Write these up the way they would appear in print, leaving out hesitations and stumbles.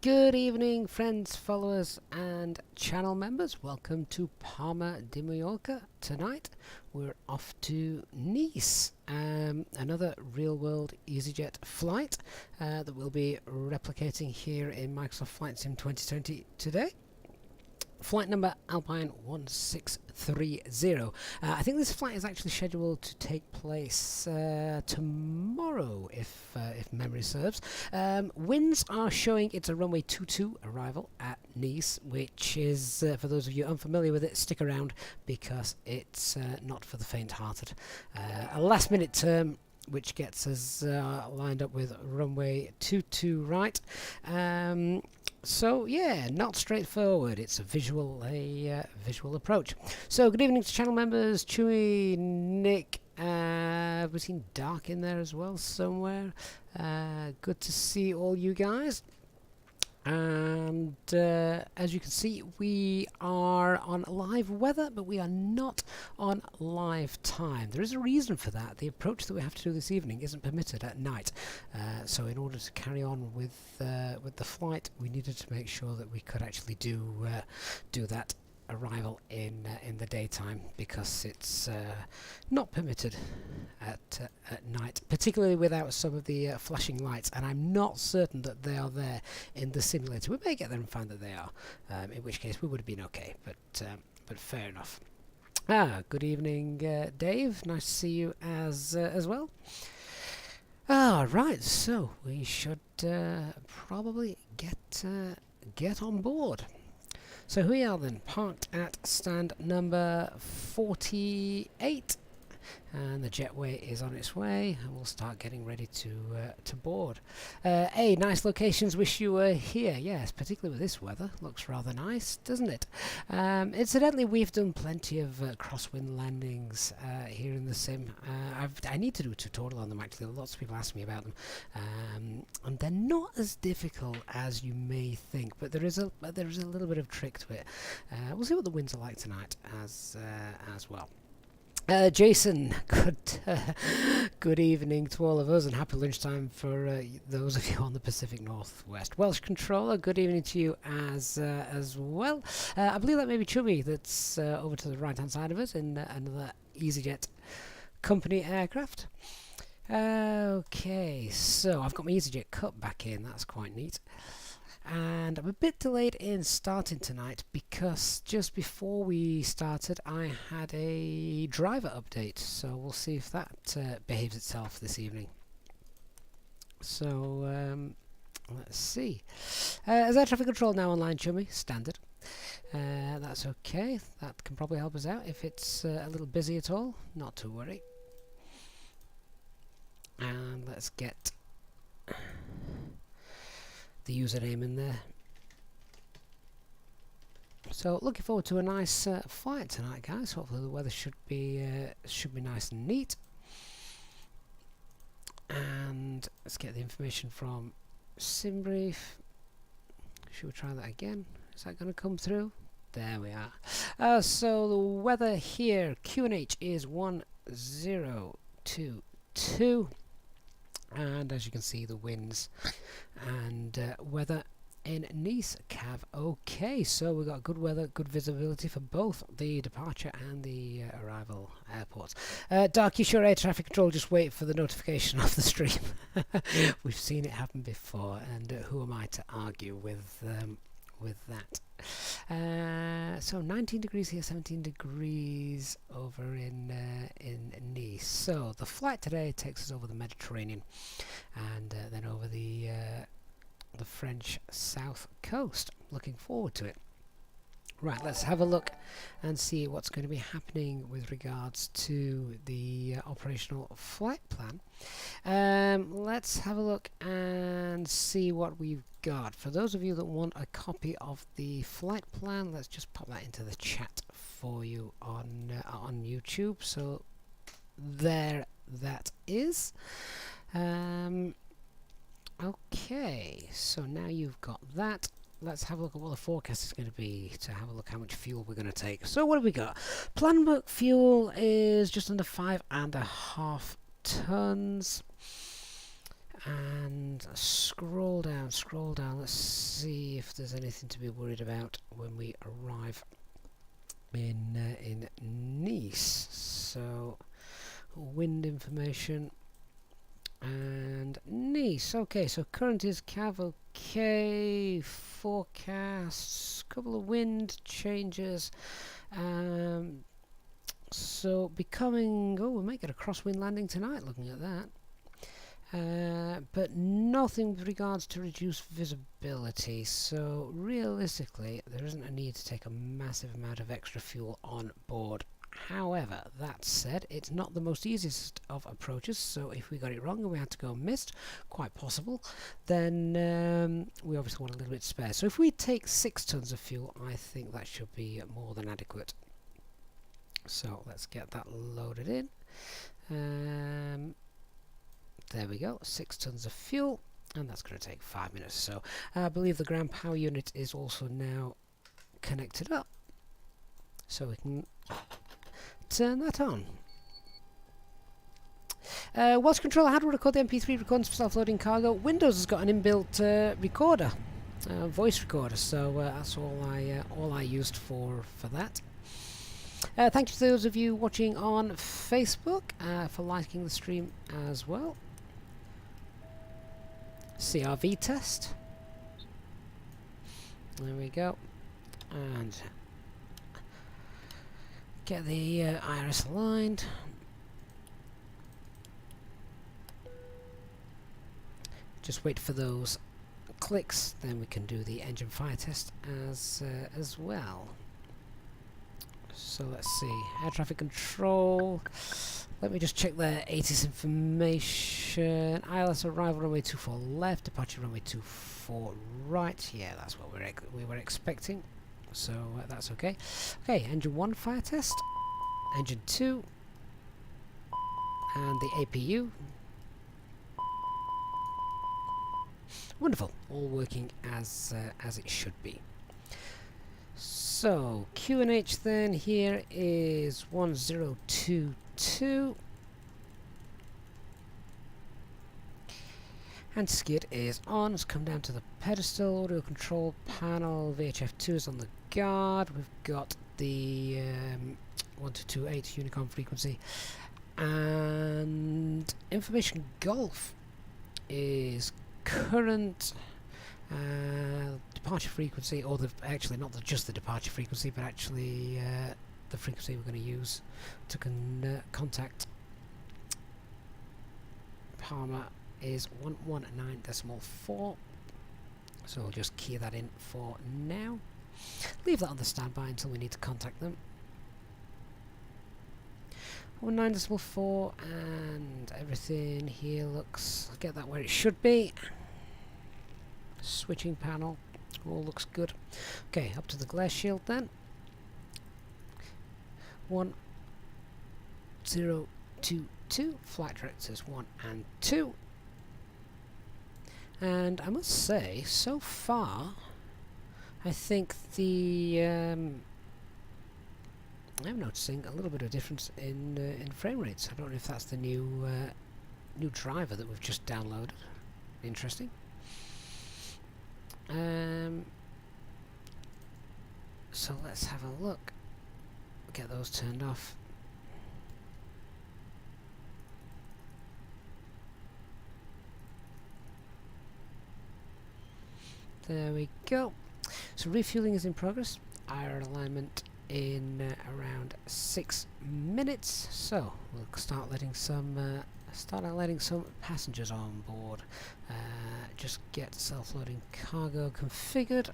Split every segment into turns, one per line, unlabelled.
Good evening, friends, followers, and channel members. Welcome to Palma de Mallorca. Tonight, we're off to Nice. Another real-world Easyjet flight that we'll be replicating here in Microsoft Flight Sim 2020 today. Flight number Alpine 1630. I think this flight is actually scheduled to take place tomorrow, if memory serves. Winds are showing it's a runway 22 arrival at Nice, which is, for those of you unfamiliar with it, stick around because it's not for the faint-hearted. A last-minute term which gets us lined up with runway 22 right. So yeah, not straightforward. It's a visual approach. So good evening to channel members, Chewy, Nick. We've seen Dark in there as well somewhere. Good to see all you guys. And as you can see, we are on live weather, but we are not on live time. There is a reason for that. The approach that we have to do this evening isn't permitted at night. So in order to carry on with the flight, we needed to make sure that we could actually do that arrival in the daytime, because it's not permitted at night, particularly without some of the flashing lights, and I'm not certain that they are there in the simulator. We may get there and find that they are, in which case we would have been okay, but fair enough. Good evening, Dave. Nice to see you as well. Right, so we should probably get on board. So here we are then, parked at stand number 48, and the jetway is on its way, and we'll start getting ready to board. Nice locations, wish you were here. Yes, particularly with this weather, looks rather nice, doesn't it? Incidentally, we've done plenty of crosswind landings here in the sim. I need to do a tutorial on them actually. Lots of people ask me about them, and they're not as difficult as you may think, but there is a little bit of trick to it. We'll see what the winds are like tonight as well. Jason, good evening to all of us, and happy lunchtime for those of you on the Pacific Northwest. Welsh Controller, good evening to you as well. I believe that may be Chubby that's over to the right-hand side of us in another Easyjet company aircraft. Okay, so I've got my Easyjet cut back in, that's quite neat. And I'm a bit delayed in starting tonight because just before we started I had a driver update, so we'll see if that behaves itself this evening. So let's see. Is air traffic control now online, Chummy? Standard. That's okay, that can probably help us out if it's a little busy at all, not to worry. And let's get the username in there. So looking forward to a nice flight tonight, guys. Hopefully the weather should be nice and neat. And let's get the information from SimBrief. Should we try that again? Is that going to come through? There we are. So the weather here, QNH is 1022. And as you can see, the winds and weather in Nice, Cav. Okay, so we've got good weather, good visibility for both the departure and the arrival airports. Dark, you sure air traffic control just wait for the notification of the stream? We've seen it happen before, and who am I to argue with that? So 19 degrees here, 17 degrees over in Nice. So the flight today takes us over the Mediterranean and then over the French south coast. Looking forward to it. Right, let's have a look and see what's going to be happening with regards to the operational flight plan. Let's have a look and see what we've got. For those of you that want a copy of the flight plan, let's just pop that into the chat for you on YouTube. So there that is. Okay, so now you've got that. Let's have a look at what the forecast is going to be to have a look how much fuel we're going to take. So what have we got? Planned book fuel is just under 5.5 tons. And scroll down, scroll down. Let's see if there's anything to be worried about when we arrive in Nice. So wind information and Nice. Okay, so current is Cav okay. Forecasts, couple of wind changes. So becoming, oh, we might get a crosswind landing tonight looking at that. But nothing with regards to reduced visibility, so realistically there isn't a need to take a massive amount of extra fuel on board. However, that said, it's not the most easiest of approaches, so if we got it wrong and we had to go missed, quite possible, then we obviously want a little bit spare. So if we take 6 tons of fuel, I think that should be more than adequate. So let's get that loaded in. There we go, 6 tons of fuel, and that's going to take 5 minutes or so. I believe the ground power unit is also now connected up, so we can turn that on. Whilst controller, how to record the MP3 recordings for self-loading cargo? Windows has got an inbuilt recorder, voice recorder, so that's all I used for that. Thank you to those of you watching on Facebook for liking the stream as well. CRV test. There we go. And get the iris aligned. Just wait for those clicks, then we can do the engine fire test as well. So let's see, air traffic control. Let me just check their ATIS information. ILS arrival runway 24 left, departure runway 24 right. Yeah, that's what we were expecting. So that's okay. Okay, engine 1 fire test, engine 2, and the APU. Wonderful, all working as it should be. So QNH then here is 1022, and skid is on. Let's come down to the pedestal, audio control panel, VHF2 is on the guard. We've got the 1228 Unicom frequency, and information Golf is current. Departure frequency, or actually not just the departure frequency, but actually the frequency we're going to use to contact Palma is 119.4. So we'll just key that in for now. Leave that on the standby until we need to contact them. 19.4, and everything here looks, get that where it should be. Switching panel, all looks good. Okay, up to the glare shield then. 1022, flight directors 1 and 2. And I must say, so far, I think the I'm noticing a little bit of difference in frame rates. I don't know if that's the new driver that we've just downloaded. Interesting. So let's have a look. Get those turned off. There we go. So refueling is in progress. IR alignment in around 6 minutes. So we'll start letting some passengers on board. Just get self-loading cargo configured,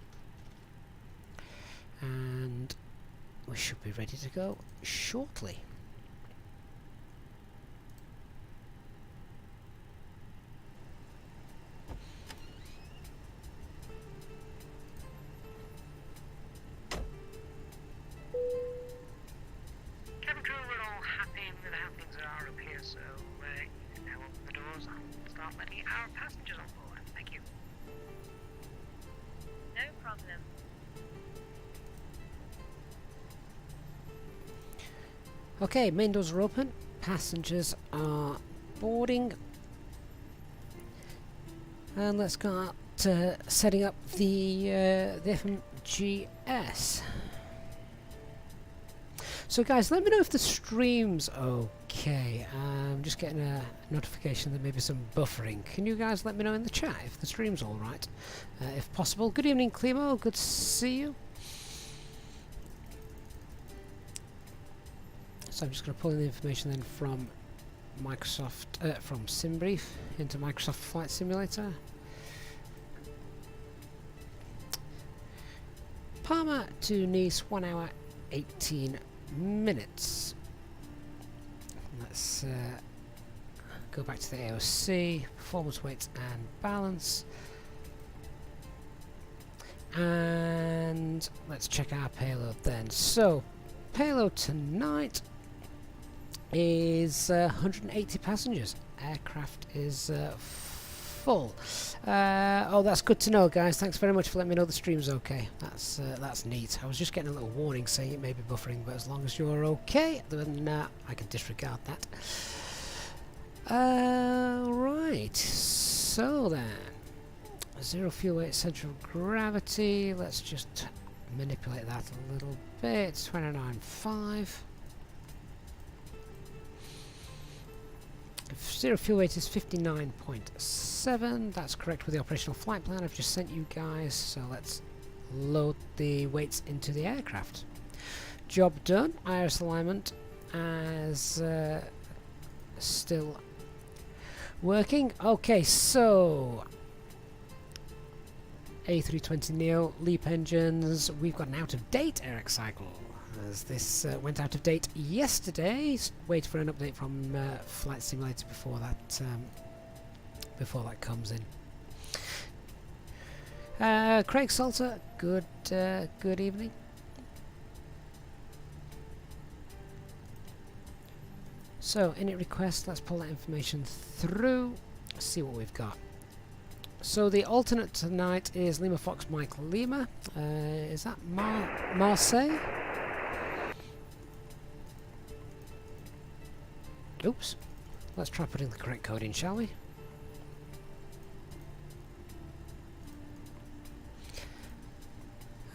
and we should be ready to go shortly.
Cabin crew, we're all happy with how things are up here, so now open the doors and start letting our passengers on board. Thank you.
No problem.
Okay, main doors are open. Passengers are boarding. And let's go setting up the FMGS. So guys, let me know if the stream's okay. I'm just getting a notification that maybe some buffering. Can you guys let me know in the chat if the stream's alright? If possible. Good evening, Clemo. Good to see you. So I'm just going to pull in the information then from Microsoft, from SimBrief into Microsoft Flight Simulator. Palma to Nice, 1 hour 18 minutes. Let's go back to the AOC, performance, weights and balance. And let's check our payload then. So, payload tonight is 180 passengers. Aircraft is full. Oh, that's good to know, guys. Thanks very much for letting me know the stream's okay. That's neat. I was just getting a little warning saying it may be buffering, but as long as you're okay, then I can disregard that. Right. So then, 0 fuel weight, central gravity. Let's just manipulate that a little bit. 29.5. 0 fuel weight is 59.7. That's correct with the operational flight plan I've just sent you guys. So let's load the weights into the aircraft. Job done. Iris alignment as still working. Okay, so A320 Neo LEAP engines. We've got an out-of-date Eric cycle, as this went out of date yesterday. Wait for an update from Flight Simulator before that comes in. Craig Salter, good evening. So init request, let's pull that information through, see what we've got. So the alternate tonight is Lima Fox Mike Lima. Is that Marseille? Oops. Let's try putting the correct code in, shall we?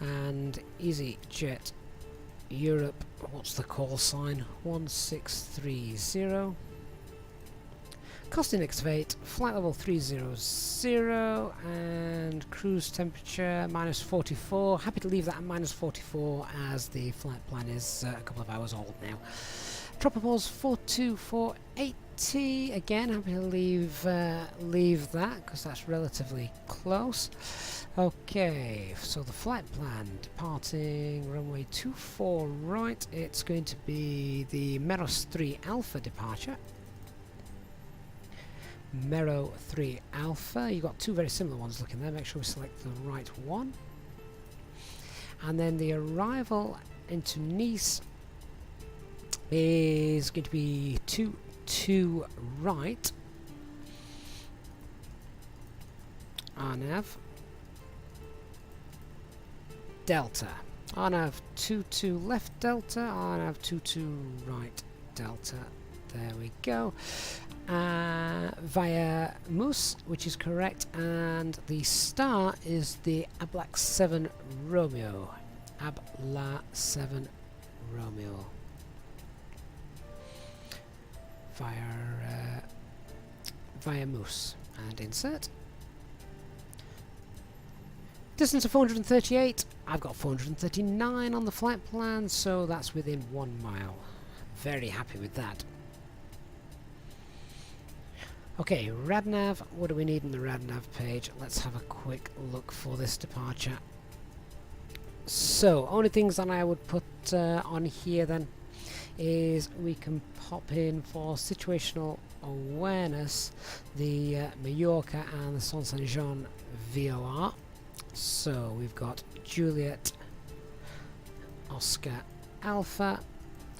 And Easyjet Europe, what's the call sign? 1630. Cost index of 8, flight level 300, and cruise temperature -44. Happy to leave that at -44 as the flight plan is a couple of hours old now. Tropopause 42480. Again, happy to leave that because that's relatively close. Okay, so the flight plan departing runway 24 right. It's going to be the Meros 3 Alpha departure. Mero 3 Alpha. You've got two very similar ones looking there. Make sure we select the right one. And then the arrival into Nice is going to be 22 right. RNAV Delta. RNAV 22 left Delta. RNAV 22 right Delta. There we go. Via Moose, which is correct, and the star is the Abla 7 Romeo. Abla 7 Romeo. Via Moose, and insert. Distance of 438. I've got 439 on the flight plan, so that's within 1 mile. Very happy with that. Okay, RadNav. What do we need in the RadNav page? Let's have a quick look for this departure. So, only things that I would put on here then is we can pop in for situational awareness the Mallorca and the Saint Jean VOR. So we've got Juliet Oscar Alpha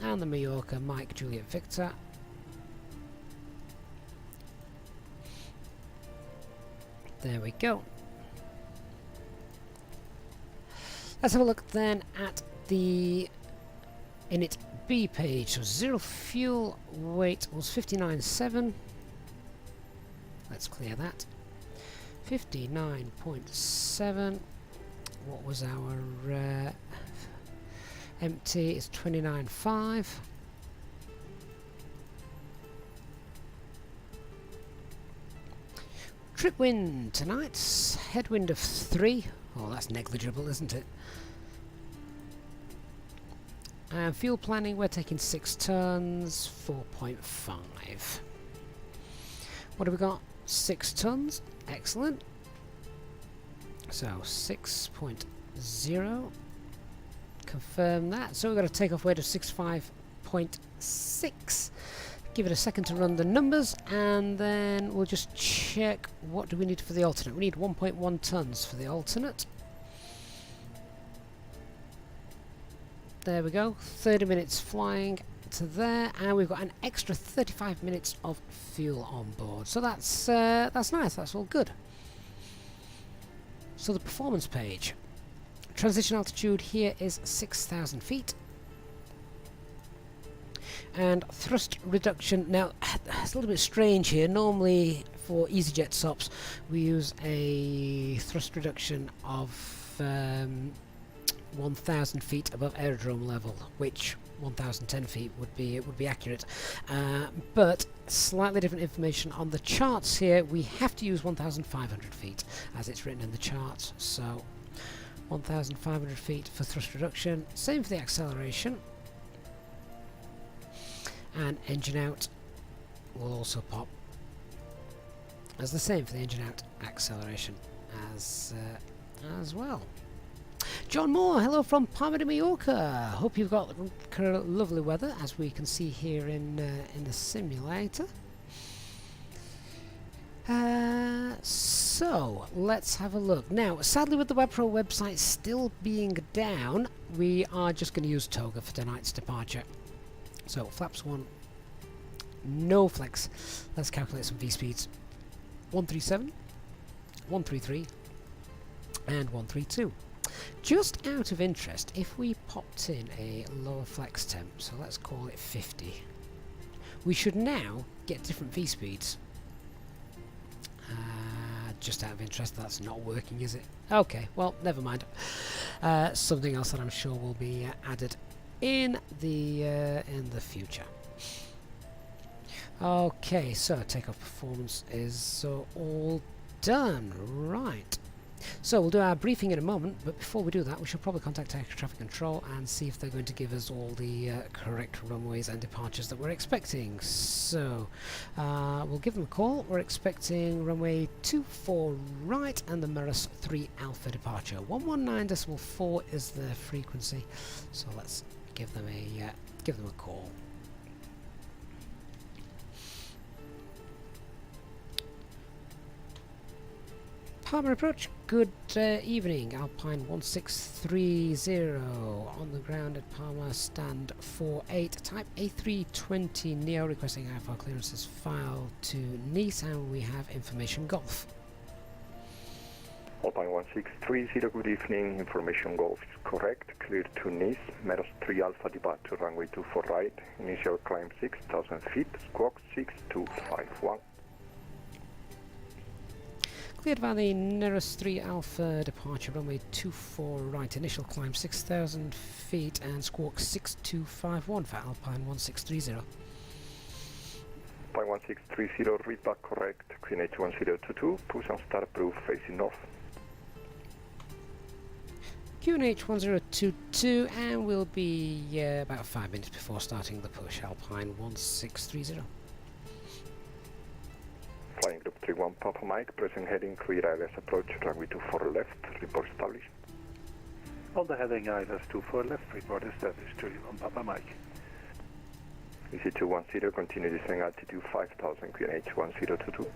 and the Mallorca Mike Juliet Victor. There we go. Let's have a look then at the init B page. So 0 fuel weight was 59.7. Let's clear that. 59.7. What was our empty? It's 29.5. Trip wind tonight, headwind of 3. Oh, that's negligible, isn't it? And fuel planning, we're taking 6 tons, 4.5. What have we got? 6 tons, excellent. So 6.0, confirm that. So we've got a takeoff weight of 65.6. Give it a second to run the numbers, and then we'll just check what do we need for the alternate. We need 1.1 tons for the alternate. There we go, 30 minutes flying to there, and we've got an extra 35 minutes of fuel on board. So that's nice, that's all good. So the performance page. Transition altitude here is 6,000 feet. And thrust reduction, now it's a little bit strange here. Normally for Easyjet SOPs we use a thrust reduction of 1,000 feet above aerodrome level, which 1,010 feet would be accurate, but slightly different information on the charts here. We have to use 1,500 feet as it's written in the charts, so 1,500 feet for thrust reduction. Same for the acceleration. And engine out will also pop as the same for the engine out acceleration as well. John Moore, hello from Palma de Mallorca. Hope you've got lovely weather, as we can see here in the simulator. So let's have a look. Now, sadly, with the WebPro website still being down, we are just going to use Toga for tonight's departure. So flaps 1, no flex. Let's calculate some V-speeds. 137, 133, and 132. Just out of interest, if we popped in a lower flex temp, so let's call it 50, we should now get different V-speeds. Just out of interest, that's not working, is it? Okay, well, never mind. Something else that I'm sure will be added in the future. Okay, so takeoff performance is all done. Right. So we'll do our briefing in a moment, but before we do that, we should probably contact air traffic control and see if they're going to give us all the correct runways and departures that we're expecting. So we'll give them a call. We're expecting runway 24 right and the Mirrors 3 Alpha departure. 119.4 is the frequency, so let's give them a call. Palma approach, good evening, Alpine 1630, on the ground at Palma, stand 48, type A320 Neo, requesting IFR clearances file to Nice, and we have information Golf.
Alpine 1630, good evening, information Golf is correct, cleared to Nice, Meadows 3 Alpha departure, runway 24 right, initial climb 6,000 feet, squawk 6251.
Cleared by the Nearest 3 Alpha departure, runway 24 right, initial climb 6,000 feet and squawk 6251 for Alpine 1630.
Alpine 1630, read back correct, QNH 1022, push and start approved, facing north.
QNH 1022, and we'll be about 5 minutes before starting the push, Alpine 1630.
Flying group 31 Papa Mike, present heading clear ILS approach, runway 24 left, report established.
On the heading ILS 24 left, report established, 31 Papa Mike.
EC210, continue descending altitude 5000, QNH 1022.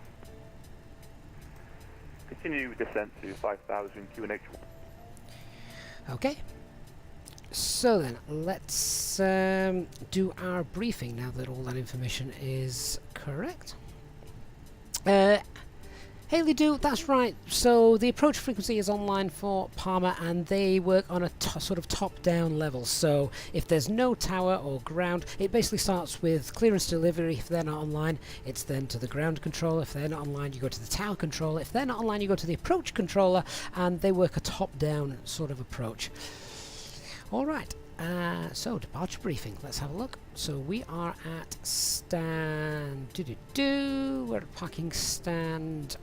Continue descent to 5000, QNH.
Okay. So then, let's do our briefing now that all that information is correct. Hey Haley do, that's right. So the approach frequency is online for Palma, and they work on a sort of top-down level. So if there's no tower or ground, it basically starts with clearance delivery. If they're not online, it's then to the ground controller. If they're not online, you go to the tower controller. If they're not online, you go to the approach controller, and they work a top-down sort of approach. All right. So departure briefing. Let's have a look. So we are at stand. We're at parking stand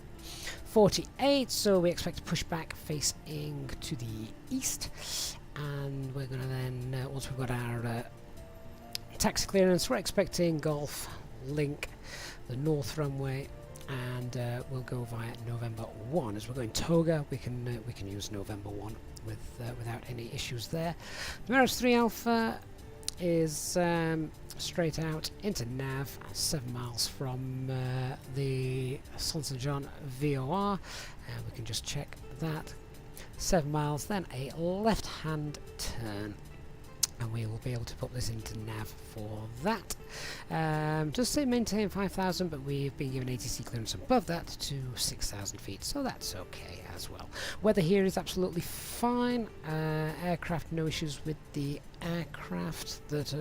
48. So we expect to push back facing to the east, and we're going to then once we've got our taxi clearance, we're expecting Golf Link, the north runway, and we'll go via November 1. As we're going Toga, we can use November 1 without any issues there. The Mirage 3 Alpha is straight out into Nav, 7 miles from the San John VOR, and we can just check that. 7 miles, then a left-hand turn, and we will be able to put this into nav for that. Just say maintain 5,000, but we've been given ATC clearance above that to 6,000 feet, so that's okay as well. Weather here is absolutely fine. Aircraft, no issues with the aircraft that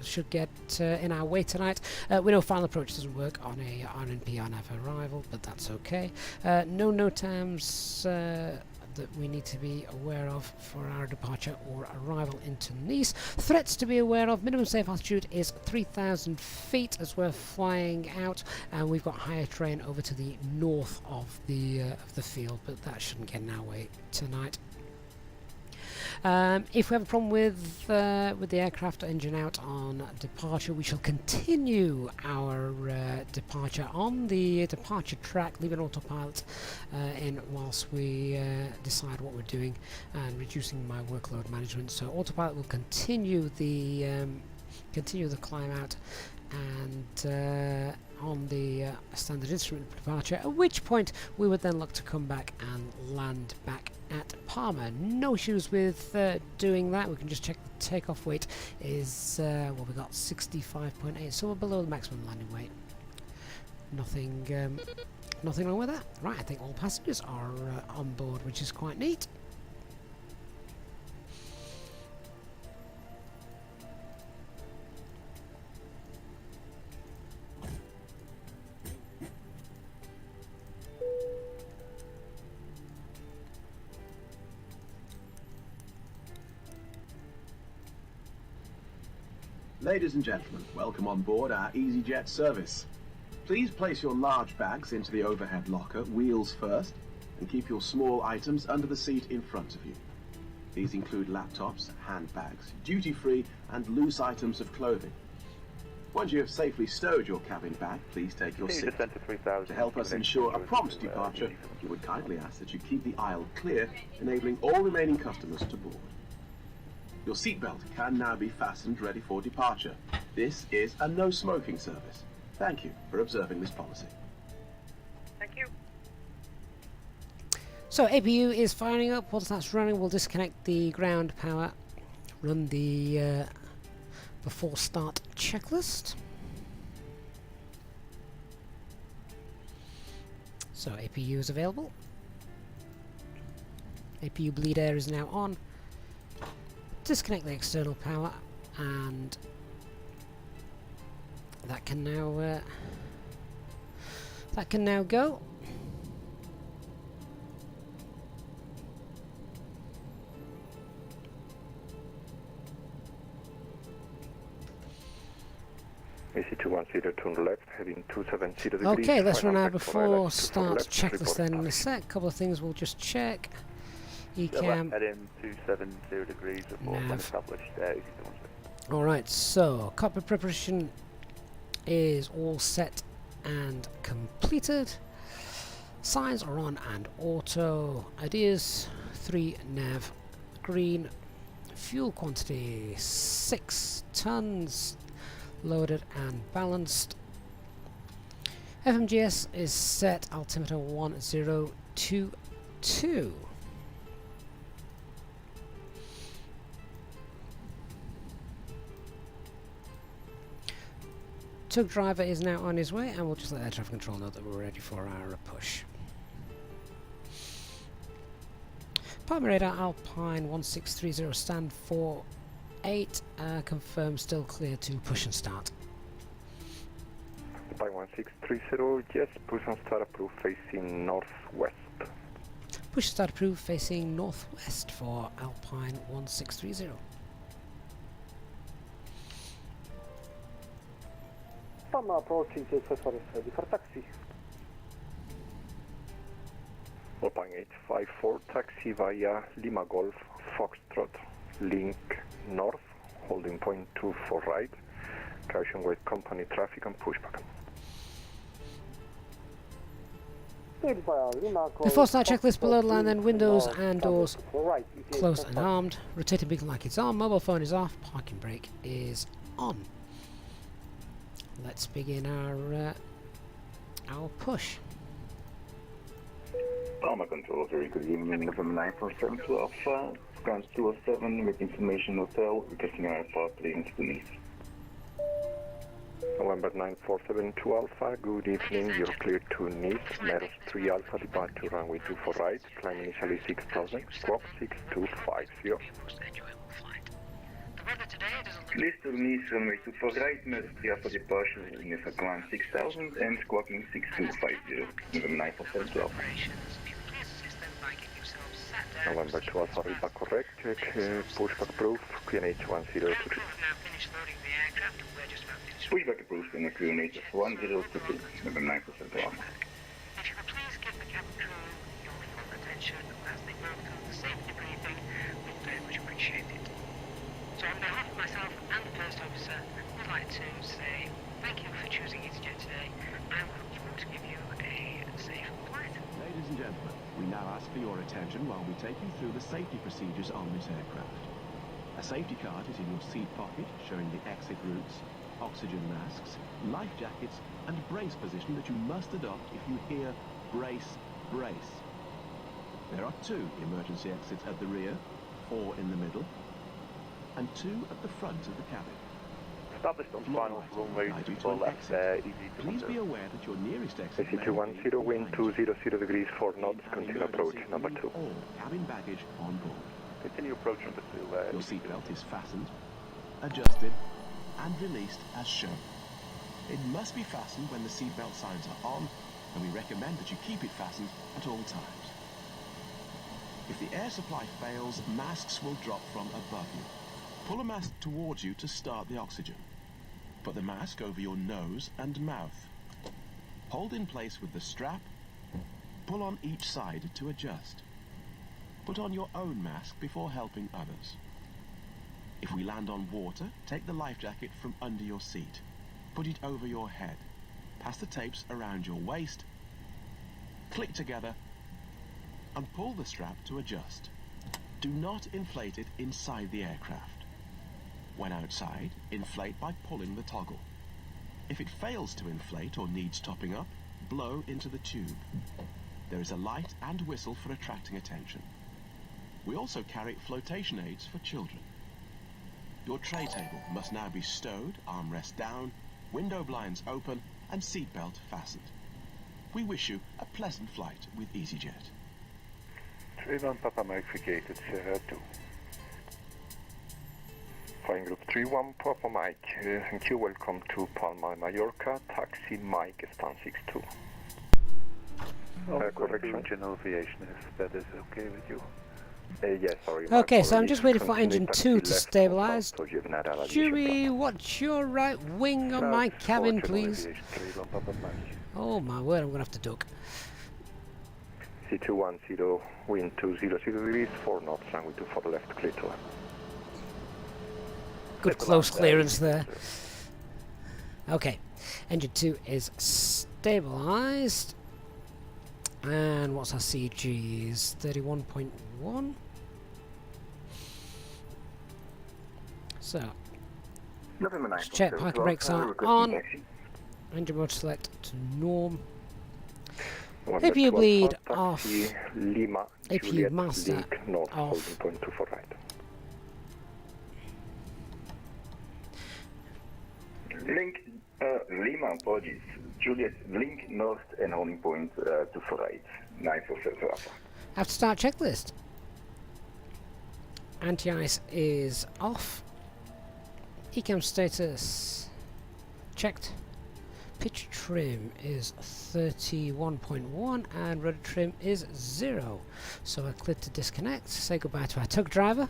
should get in our way tonight. We know final approach doesn't work on a RNP on arrival, but that's okay. No NOTAMs that we need to be aware of for our departure or arrival into Nice. Threats to be aware of: minimum safe altitude is 3,000 feet as we're flying out, and we've got higher terrain over to the north of the field, but that shouldn't get in our way tonight. If we have a problem with the aircraft engine out on departure, we shall continue our departure on the departure track, leaving autopilot in whilst we decide what we're doing and reducing my workload management. So autopilot will continue the climb out and on the standard instrument departure, at which point we would then look to come back and land back at Palma. No issues with doing that. We can just check the takeoff weight is well, we got 65.8, so we're below the maximum landing weight. Nothing wrong with that. Right, I think all passengers are on board, which is quite neat.
Ladies and gentlemen, welcome on board our Easyjet service. Please place your large bags into the overhead locker, wheels first, and keep your small items under the seat in front of you. These include laptops, handbags, duty-free and loose items of clothing. Once you have safely stowed your cabin bag, please take your seat. To help us ensure a prompt departure, we would kindly ask that you keep the aisle clear, enabling all remaining customers to board. Your seatbelt can now be fastened ready for departure. This is a no-smoking service. Thank you for observing this policy.
Thank you.
So APU is firing up. Once that's running, we'll disconnect the ground power, run the before start checklist. So APU is available. APU bleed air is now on. Disconnect the external power, and that can now go.
AC210 turn left, heading 270 degrees.
Okay, let's run
Final
our
vector
before
left,
start
left,
checklist
report
then in a
pass.
sec. Couple of things we'll just check.
Yeah,
Ecam.
heading 270 degrees before when
Nav.
established. AC210.
Alright, so cockpit preparation is all set and completed. Signs are on and auto. Ideas 3 nav green. Fuel quantity 6 tons. Loaded and balanced. FMGS is set altimeter 1022. Tug driver is now on his way, and we'll just let air traffic control know that we're ready for our push. Palma radar Alpine 1630 stand 48, confirm still clear to push and start.
By 1630, yes, push and start approved facing northwest.
Push and start approved facing northwest for Alpine 1630.
Palma approaching to ready for taxi.
Alpine 854, taxi via Lima Golf, Foxtrot, Link North, holding point 2 for right, caution with company traffic and pushback.
Before start checklist below the line, then windows and doors closed and armed, rotating beacon light is on, mobile phone is off, parking brake is on. Let's begin our push.
Palma Control, very good evening, November 947 to Alpha, France 207, with information hotel, requesting our airport leading to Nice.
November 947 to Alpha, good evening, you're cleared to Nice, Meros 3 Alpha, departure runway 2 for right, climb initially 6000, squawk 6250.
Please to Nice, runway 2 for right, Meros 3 Alpha, departure heading for climb 6000 and squawking 6250, November 947 to Alpha.
November 2 Alpha, Ripa correct, check pushback proof, QNH 1023.
Pushback approved in the QNH 1023, November 947 to Alpha.
If you could please give the cabin crew your full attention as they go through the safety briefing, we'd very much appreciate it. So on behalf of myself and the first officer, we'd like to say thank you for choosing Easyjet today, and we look forward to give you a safe flight.
Ladies and gentlemen, we now ask for your attention while we take you through the safety procedures on this aircraft. A safety card is in your seat pocket, showing the exit routes, oxygen masks, life jackets, and brace position that you must adopt if you hear brace, brace. There are 2 emergency exits at the rear, 4 in the middle, and 2 at the front of the cabin.
Established on final runway
Guide you to
4
an
left
exit.
there, easy to
Please be aware that your nearest exit may be
AC210, wind 200 degrees 4 knots,
an
continue approach,
emergency,
number
leave
2.
all cabin baggage on board.
Continue approach number 2 there.
Your seatbelt is fastened, adjusted, and released as shown. It must be fastened when the seatbelt signs are on, and we recommend that you keep it fastened at all times. If the air supply fails, masks will drop from above you. Pull a mask towards you to start the oxygen. Put the mask over your nose and mouth. Hold in place with the strap. Pull on each side to adjust. Put on your own mask before helping others. If we land on water, take the life jacket from under your seat. Put it over your head. Pass the tapes around your waist. Click together and pull the strap to adjust. Do not inflate it inside the aircraft. When outside, inflate by pulling the toggle. If it fails to inflate or needs topping up, blow into the tube. There is a light and whistle for attracting attention. We also carry flotation aids for children. Your tray table must now be stowed, armrest down, window blinds open, and seatbelt fastened. We wish you a pleasant flight with Easyjet.
31 Papa Mike vacated Sierra 2.
Flying group 31 Papa Mike, thank you, welcome to Palma, Mallorca, taxi Mike, stand 62. Correction.
General aviation, if that is okay with you.
Yes, sorry.
Okay, so I'm just waiting for
Continue
engine
taxi
2 to
left
stabilise.
south, so you've not allowed
Jury, watch your right wing on my cabin, please.
31 Papa Mike.
Oh my word, I'm going to have to duck.
C210, wind 200 degrees, 4 knots, runway 2 for the left, clear to land.
Good close clearance there. Okay, engine 2 is stabilised. And what's our CG? Is 31.1. So, let's check parking brakes are on. Engine mode select to norm. APU bleed off.
Lima,
APU
Juliet,
master
Link North,
off.
holding point 2 for right.
Link Lima, apologies. Juliet, Link North and holding point 2 for right. 947 Alpha.
Have to start checklist. Anti-ice is off. Ecam status checked. Pitch trim is 31.1 and rudder trim is 0. So I click to disconnect, say goodbye to our tug driver.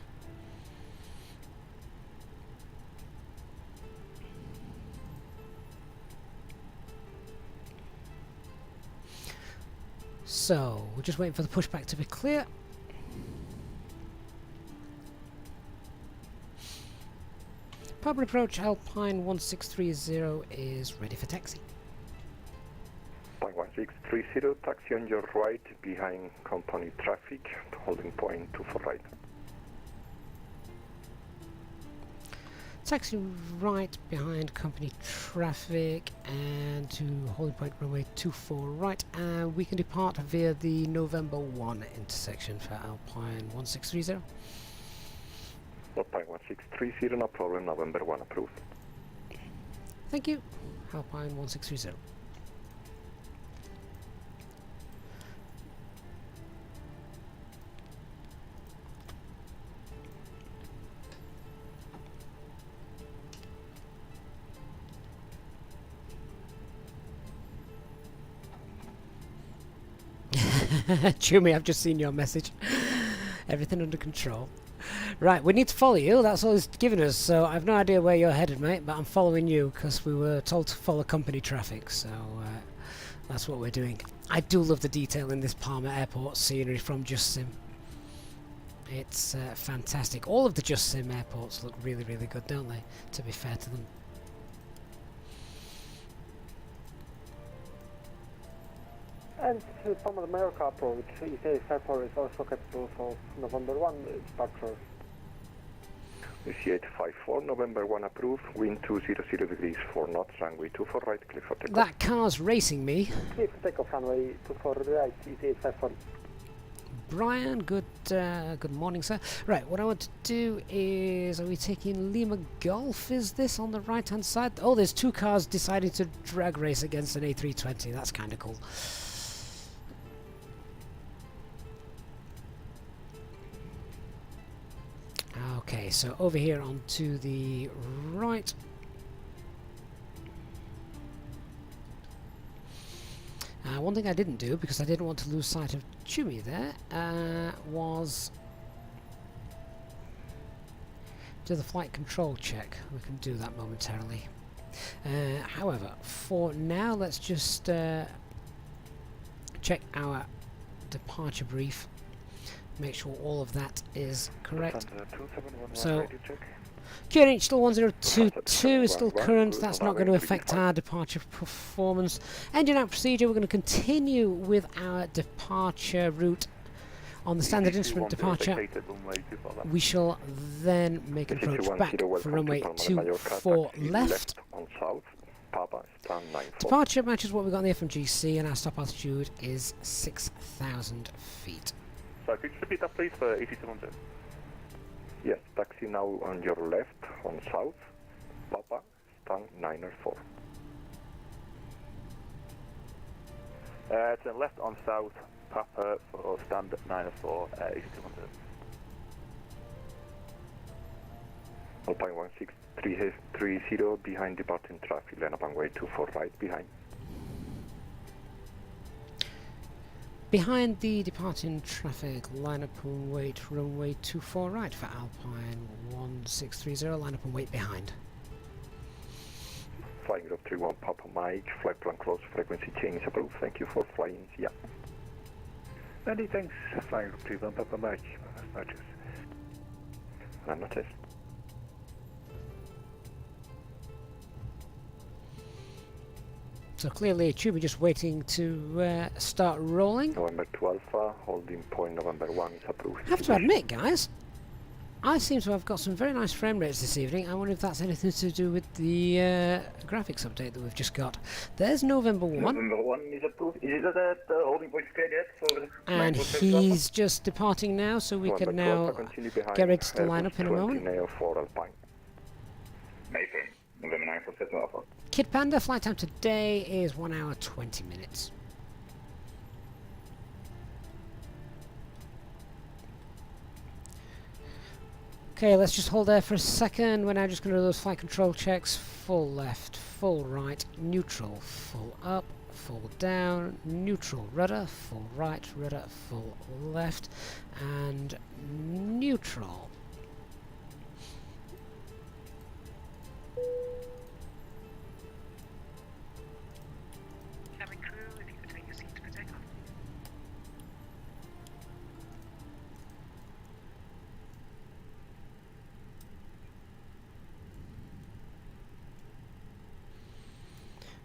So we're just waiting for the pushback to be clear. Palma approach Alpine 1630 is ready for taxi.
1630, taxi on your right behind company traffic, holding point 24 right.
Taxi right behind company traffic and to holding point runway 24 right, and we can depart via the November 1 intersection for Alpine 1630.
Alpine 1630, no problem, November 1 approved.
Thank you. Alpine 1630. Chumi, I've just seen your message. Everything under control. Right, we need to follow you. That's all he's given us. So I've no idea where you're headed, mate, but I'm following you because we were told to follow company traffic. So that's what we're doing. I do love the detail in this Palma airport scenery from JustSim. It's fantastic. All of the JustSim airports look really, really good, don't they? To be fair to them.
And Palma de Mallorca approach, ETA airport is also capable of November 1 departure.
Easyjet 54, November 1 approved, wind 200 degrees 4 knots, runway 24 right, clear for takeoff.
That car's racing me.
Clear for takeoff, runway 24 right, Easyjet 54.
Brian, good morning, sir. Right, what I want to do is, are we taking Lima Golf? Is this on the right hand side? Oh, there's two cars deciding to drag race against an A320. That's kind of cool. Okay, so over here on to the right. One thing I didn't do, because I didn't want to lose sight of Chumi there, was do the flight control check. We can do that momentarily. However, for now, let's just check our departure brief. Make sure all of that is correct. So, QNH still 1022 is still current. That's not going to affect our departure performance. Engine out procedure, we're going to continue with our departure route on the standard instrument departure. We shall then make an approach back for runway 24 left. Departure matches what we got on the FMGS, and our stop altitude is 6,000 feet.
So could you repeat that please for 8710?
Yes, taxi now on your left, on south, Papa, stand 904.
Turn left on south, Papa for stand 904, 8200.
Alpine 1630 behind departing traffic, line up runway 24 right behind.
Behind the departing traffic, line up and wait runway 24 right for Alpine 1630, line up and wait behind.
Flying 031 Papa Mike, flight plan close, frequency change approved. Thank you for flying, yeah.
Many thanks, Flying 031 Papa Mike. Buenas noches.
Buenas noches.
So clearly Chumi just waiting to start rolling.
November 12, holding point November 1 is approved.
I have to admit, guys, I seem to have got some very nice frame rates this evening. I wonder if that's anything to do with the graphics update that we've just got. There's November 1.
November 1 is approved. Is it at the holding point square yet? For
and he's just departing now, so we can now get ready to line up in a moment.
November 9 for set Alpha.
Kid Panda, flight time today is 1 hour 20 minutes. Okay, let's just hold there for a second. We're now just going to do those flight control checks. Full left, full right, neutral, full up, full down, neutral rudder, full right, rudder, full left, and neutral.
Cabin crew, if you could take your seats for takeoff.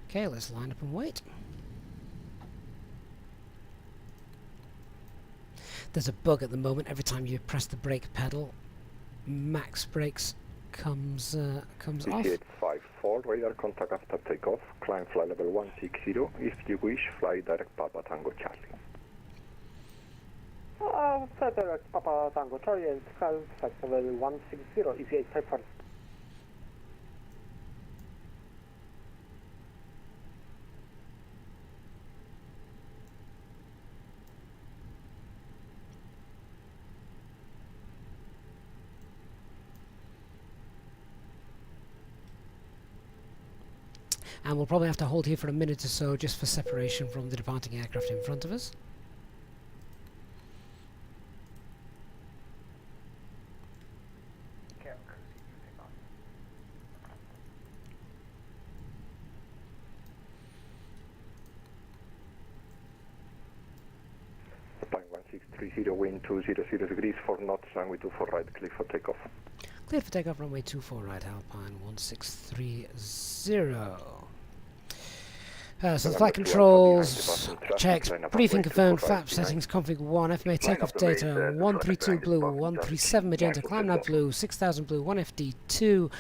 Okay, let's line up and wait. There's a bug at the moment. Every time you press the brake pedal, max brakes comes off.
Easyjet 54, radar contact after takeoff. Climb flight level 160. If you wish, fly direct Papa Tango Charlie.
Flight direct Papa Tango Charlie and climb flight level 160, Easyjet Impilot.
And we'll probably have to hold here for a minute or so just for separation from the departing aircraft in front of us.
Pine 1630, wind 200 degrees, 4 knots, runway 24 right, clear for takeoff.
Cleared for takeoff, runway 24 right, Alpine 1630. So the flight controls checks, briefing confirmed, flap settings config 1, FMA takeoff data 132 blue, 137 magenta, climb nav blue, 6000 blue, 1FD 2,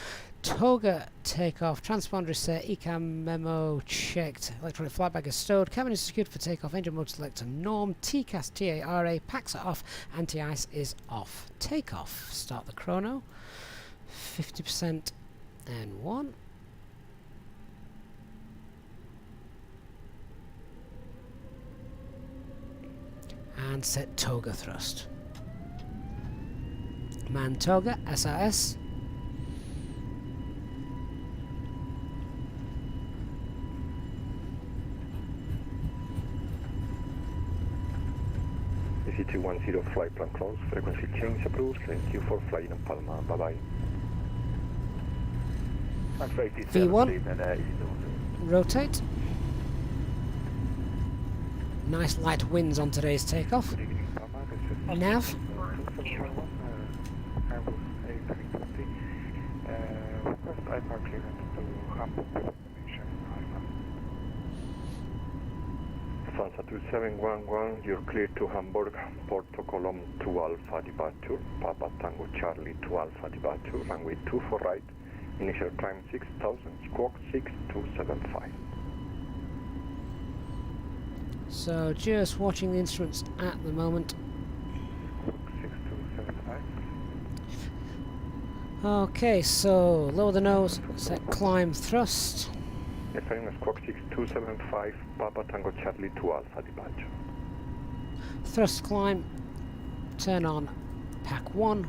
Toga takeoff, transponder set, ECAM memo checked, electronic flight bag is stowed, cabin is secured for takeoff, engine mode selector norm, TCAS TARA, packs are off, anti-ice is off. Takeoff, start the chrono, 50% and 1. And set Toga thrust. Man Toga, SRS.
EC210, flight plan close, frequency change approved, thank you for flying on Palma, bye bye.
V1, rotate. Nice light winds on today's takeoff. Nav.
Sansa 2711, you're clear to Hamburg, Porto Colom 2 Alpha departure, Papa Tango Charlie 2 Alpha departure, runway 24 right, initial climb 6000, squawk 6275.
So just watching the instruments at the moment.
6275.
Okay, so lower the nose, set climb thrust.
FMGS squawk 6275, Papa Tango Charlie 2 Alpha departure.
Thrust climb, turn on pack 1.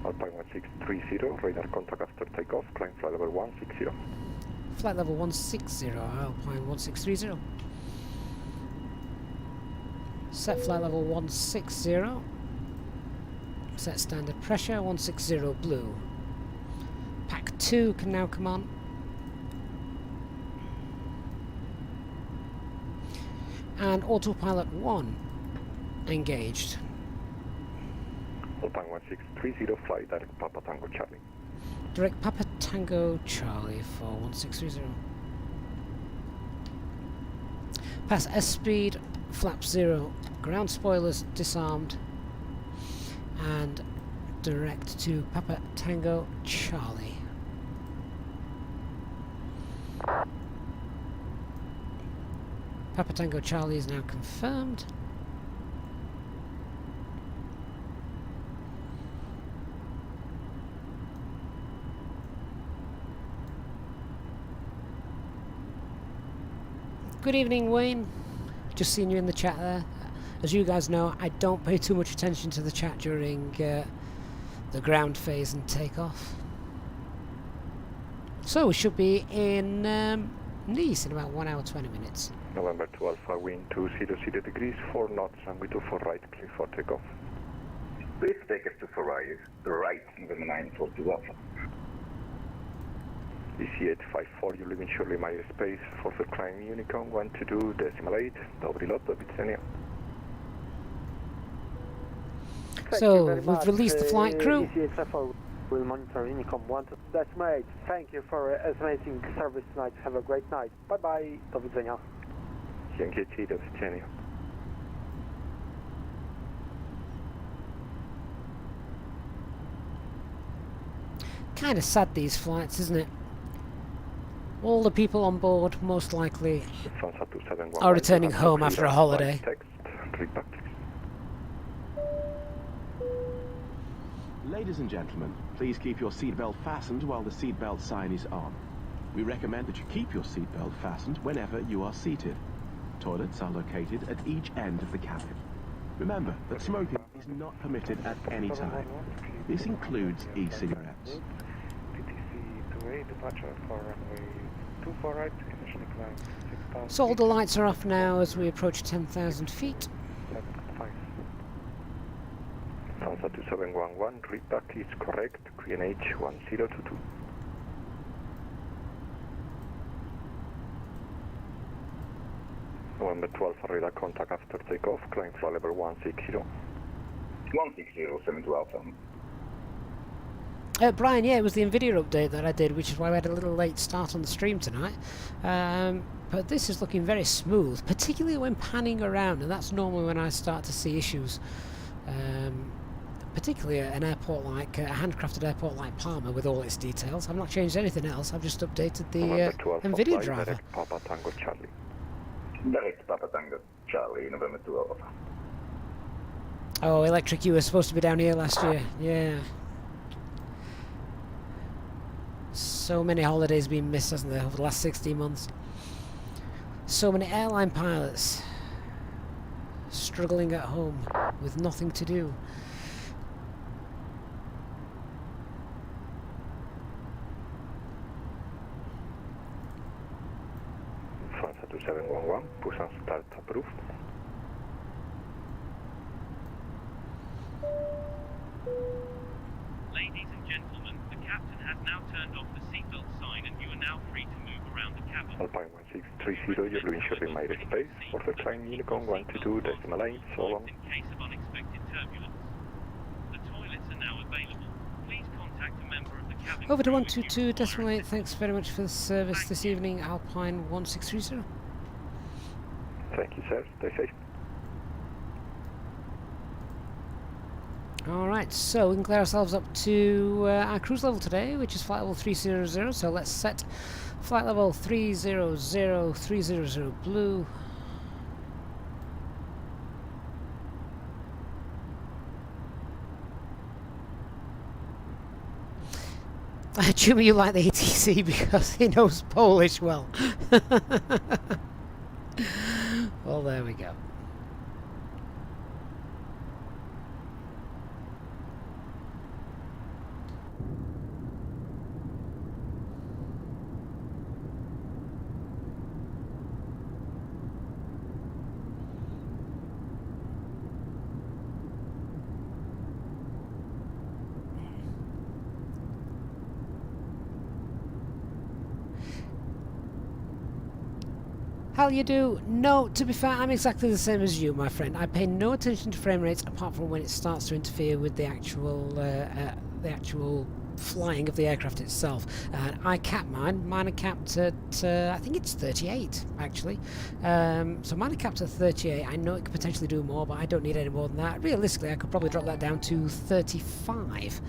Alpine 1630, radar contact after takeoff, climb flight level 160.
Flight level 160, Alpine 1630. Set flight level 160. Set standard pressure 160 blue. Pack 2 can now come on. And autopilot 1 engaged.
Alpine 1630, fly direct Papa Tango Charlie.
Direct Papa Tango Charlie for 1630. Pass S speed, flap 0, ground spoilers disarmed, and direct to Papa Tango Charlie. Papa Tango Charlie is now confirmed. Good evening, Wayne. just seeing you in the chat there. As you guys know, I don't pay too much attention to the chat during the ground phase and takeoff. So we should be in Nice in about 1 hour 20 minutes.
November 2 Alpha, wind 200 degrees, 4 knots, and we 24 right, clear for takeoff.
Please take us to right, November 942 Alpha.
Easyjet 54, you live in Shirley Meyer space for the climb Unicorn 122 decimal 8, dobry lot, do widzenia.
So we've released the flight crew.
Will monitor Unicom 1 decimal 8. Thank you for amazing service tonight. Have a great night. Bye bye. Do widzenia.
Dzięki, do widzenia.
Kind of sad, these flights, isn't it? All the people on board most likely are returning home after a holiday.
Ladies and gentlemen, please keep your seatbelt fastened while the seatbelt sign is on. We recommend that you keep your seatbelt fastened whenever you are seated. Toilets are located at each end of the cabin. Remember that smoking is not permitted at any time. This includes e-cigarettes.
So all the lights are off now as we approach 10,000 feet.
Sansa 2711, readback is correct, QNH 1022. November 12, radar contact after takeoff, climb flight level 160.
160, 72 Alpha.
Brian, yeah, it was the NVIDIA update that I did, which is why we had a little late start on the stream tonight. But this is looking very smooth, particularly when panning around, and that's normally when I start to see issues. Particularly at an airport like, a handcrafted airport like Palma with all its details. I've not changed anything else, I've just updated the NVIDIA driver.
Direct Papa Tango Charlie.
Direct Papa Tango Charlie, November 2 Alpha.
Oh, Electric, you were supposed to be down here last year, yeah. So many holidays being missed, hasn't there, over the last 16 months. So many airline pilots struggling at home with nothing to do.
Sansa 2711, Busan start approved.
Ladies and gentlemen, the captain has now turned off the seatbelt sign and you are now free to move around the cabin.
Alpine 1630, you're doing Shirley Meyer space for the climb Unicorn 122 decimal 8, so long.
In case of unexpected turbulence. The toilets are now available. Please contact a member of the cabin.
Over to 122 decimal 8, thanks very much for the service this evening, Alpine 1630.
Thank you, sir. Stay safe.
Alright, so we can clear ourselves up to our cruise level today, which is flight level 300, so let's set flight level 300, 300 blue. I assume you like the ATC because he knows Polish well. Well, there we go. How you do? No, to be fair, I'm exactly the same as you, my friend. I pay no attention to frame rates apart from when it starts to interfere with the actual flying of the aircraft itself. And I cap mine. Mine are capped at, I think it's 38, actually. So mine are capped at 38. I know it could potentially do more, but I don't need any more than that. Realistically, I could probably drop that down to 35.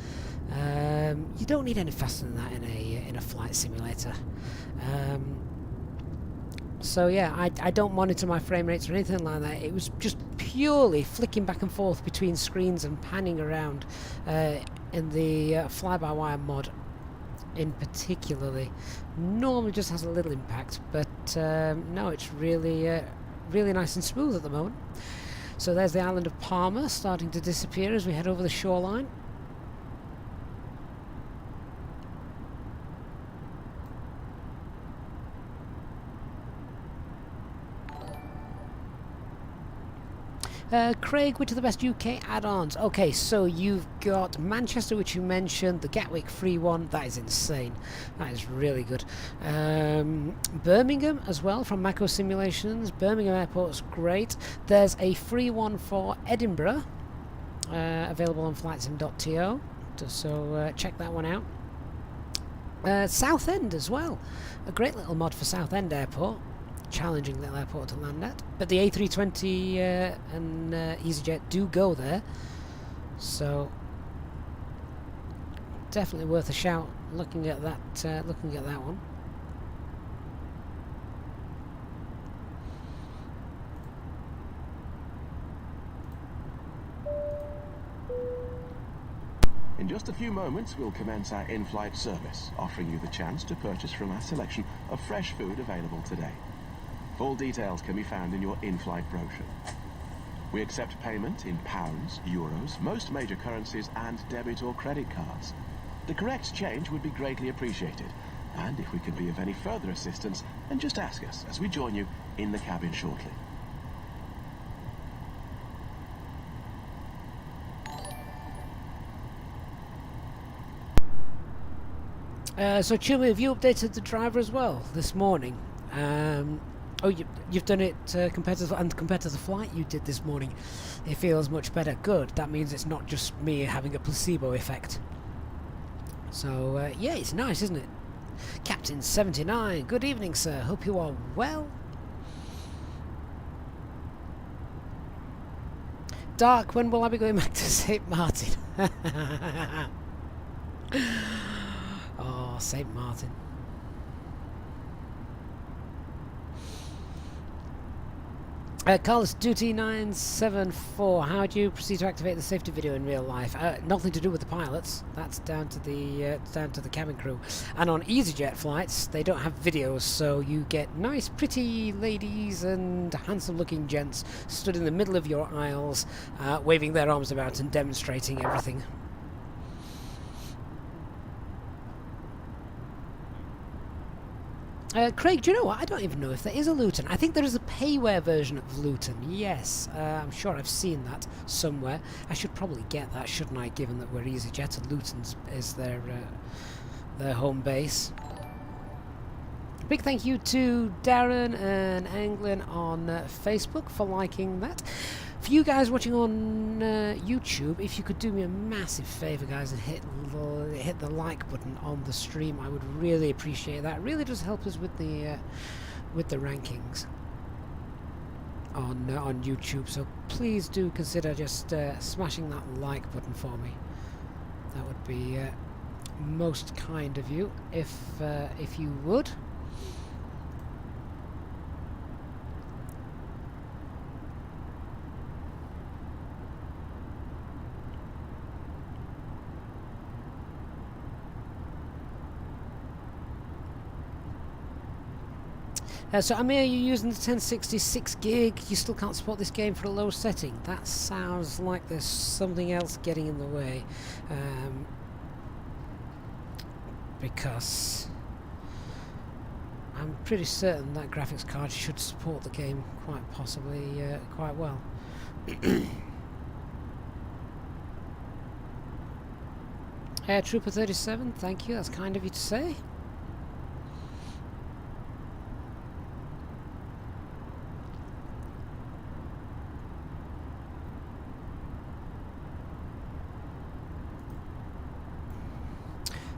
You don't need any faster than that in a flight simulator. So yeah, I don't monitor my frame rates or anything like that. It was just purely flicking back and forth between screens and panning around in the FlyByWire mod in particularly. Normally just has a little impact, but no, it's really really nice and smooth at the moment. So there's the island of Palma starting to disappear as we head over the shoreline. Craig, which are the best UK add-ons? Okay, so you've got Manchester, which you mentioned, the Gatwick free one. That is insane. That is really good. Birmingham as well from Mako Simulations. Birmingham Airport's great. There's a free one for Edinburgh, available on flightsim.to. So check that one out. Southend as well. A great little mod for Southend Airport. Challenging little airport to land at, but the A320 and Easyjet do go there, so definitely worth a shout. Looking at that one.
In just a few moments, we'll commence our in-flight service, offering you the chance to purchase from our selection of fresh food available today. Full details can be found in your in-flight brochure. We accept payment in pounds, euros, most major currencies, and debit or credit cards. The correct change would be greatly appreciated, and if we can be of any further assistance, then just ask us as we join you in the cabin shortly.
So Chummy, have you updated the driver as well this morning? Oh, you've done it compared to the flight you did this morning. It feels much better. Good. That means it's not just me having a placebo effect. So yeah, it's nice, isn't it? Captain 79. Good evening, sir. Hope you are well. Dark. When will I be going back to St. Martin? Oh, St. Martin. Carlos Duty 974. How do you proceed to activate the safety video in real life? Nothing to do with the pilots. That's down to the cabin crew. And on Easyjet flights, they don't have videos, so you get nice, pretty ladies and handsome-looking gents stood in the middle of your aisles, waving their arms about and demonstrating everything. Craig, do you know what? I don't even know if there is a Luton. I think there is a payware version of Luton. Yes, I'm sure I've seen that somewhere. I should probably get that, shouldn't I, given that we're Easyjet and Luton's is their home base. Big thank you to Darren and Anglin on Facebook for liking that. For you guys watching on YouTube, if you could do me a massive favour, guys, and hit the like button on the stream, I would really appreciate that. It really does help us with the rankings on YouTube. So please do consider just smashing that like button for me. That would be most kind of you, if you would. So Amir, you're using the 1066 gig, you still can't support this game for a low setting. That sounds like there's something else getting in the way. Because I'm pretty certain that graphics card should support the game quite possibly quite well. Air Trooper 37, thank you, that's kind of you to say.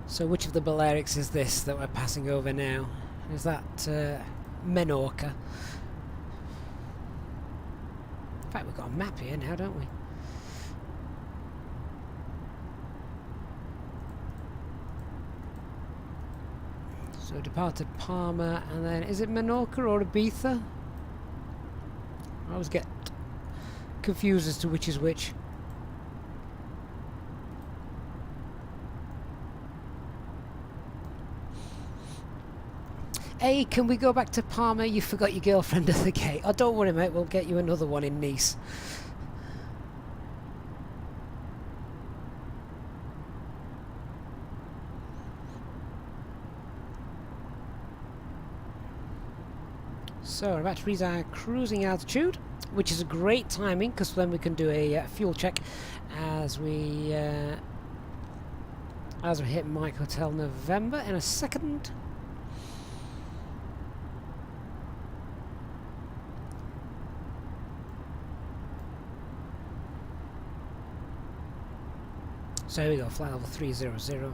So which of the Balearics is this that we're passing over now? Is that Menorca? In fact, we've got a map here now, don't we? So departed Palma, and then is it Menorca or Ibiza? I always get confused as to which is which. Hey, can we go back to Palma? You forgot your girlfriend at the gate. Oh, don't worry, mate. We'll get you another one in Nice. So our batteries are cruising altitude, which is a great timing because then we can do a fuel check as we hit Mike Hotel November in a second. So here we go, flight level 300.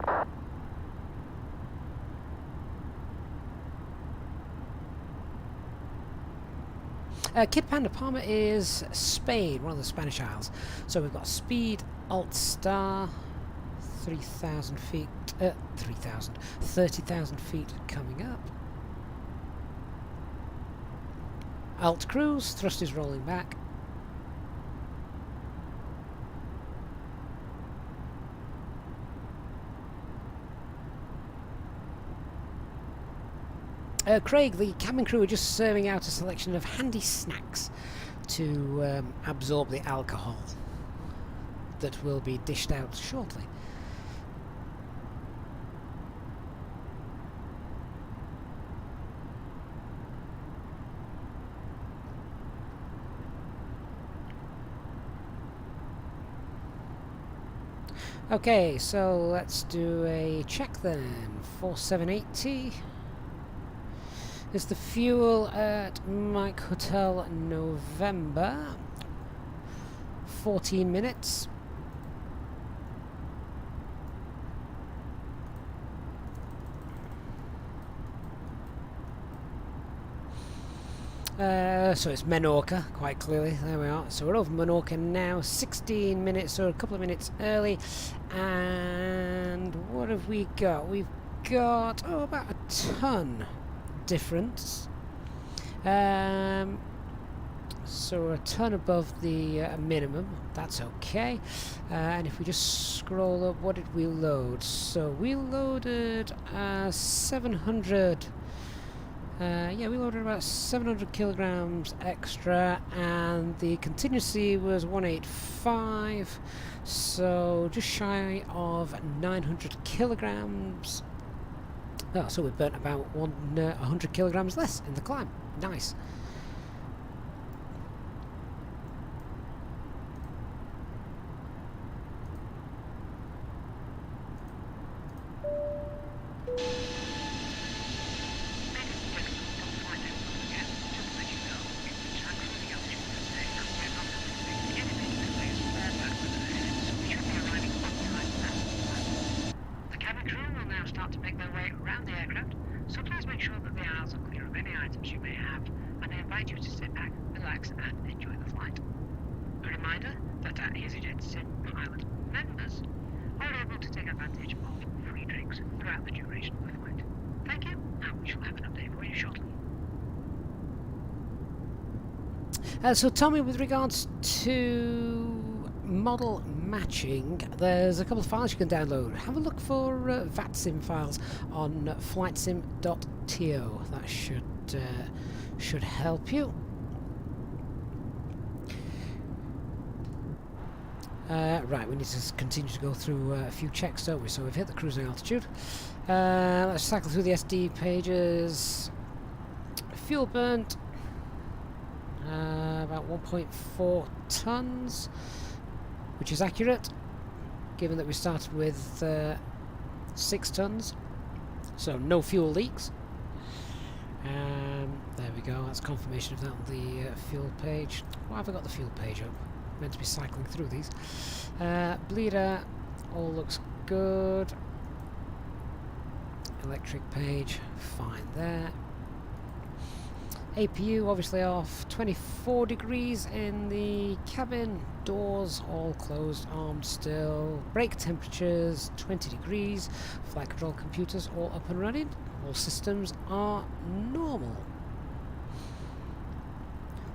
Kid Panda, Palma is Spain, one of the Spanish Isles. So we've got speed, Alt Star, 3,000 feet, 30,000 feet coming up. Alt Cruise, thrust is rolling back. Craig, the cabin crew are just serving out a selection of handy snacks to absorb the alcohol that will be dished out shortly. Okay, so let's do a check then. 4780 is the fuel at Mike Hotel November. 14 minutes. So it's Menorca, quite clearly. There we are. So we're over Menorca now. 16 minutes, so a couple of minutes early. And what have we got? We've got about a ton difference. So we're a ton above the minimum. That's okay. And if we just scroll up, what did we load? So we loaded 700. Yeah, we loaded about 700 kilograms extra, and the contingency was 185, so just shy of 900 kilograms. Oh, so we burnt about 100 kilograms less in the climb. Nice.
Start to make their way around the aircraft, so please make sure that the aisles are clear of any items you may have, and I invite you to sit back, relax, and enjoy the flight. A reminder that our Easyjetsimpilot members are able to take advantage of free drinks throughout the duration of the flight. Thank you, and we shall have an update for you shortly.
So Tommy, with regards to model matching, there's a couple of files you can download. Have a look for VATSIM files on flightsim.to. That should help you. Right, we need to continue to go through a few checks, don't we? So we've hit the cruising altitude. Let's cycle through the SD pages. Fuel burnt about 1.4 tons. Which is accurate, given that we started with 6 tons, so no fuel leaks. There we go, that's confirmation of that on the fuel page. Why have I got the fuel page up? I'm meant to be cycling through these. Bleeder, all looks good. Electric page, fine there. APU obviously off, 24 degrees in the cabin, doors all closed, armed still, brake temperatures 20 degrees, flight control computers all up and running, all systems are normal.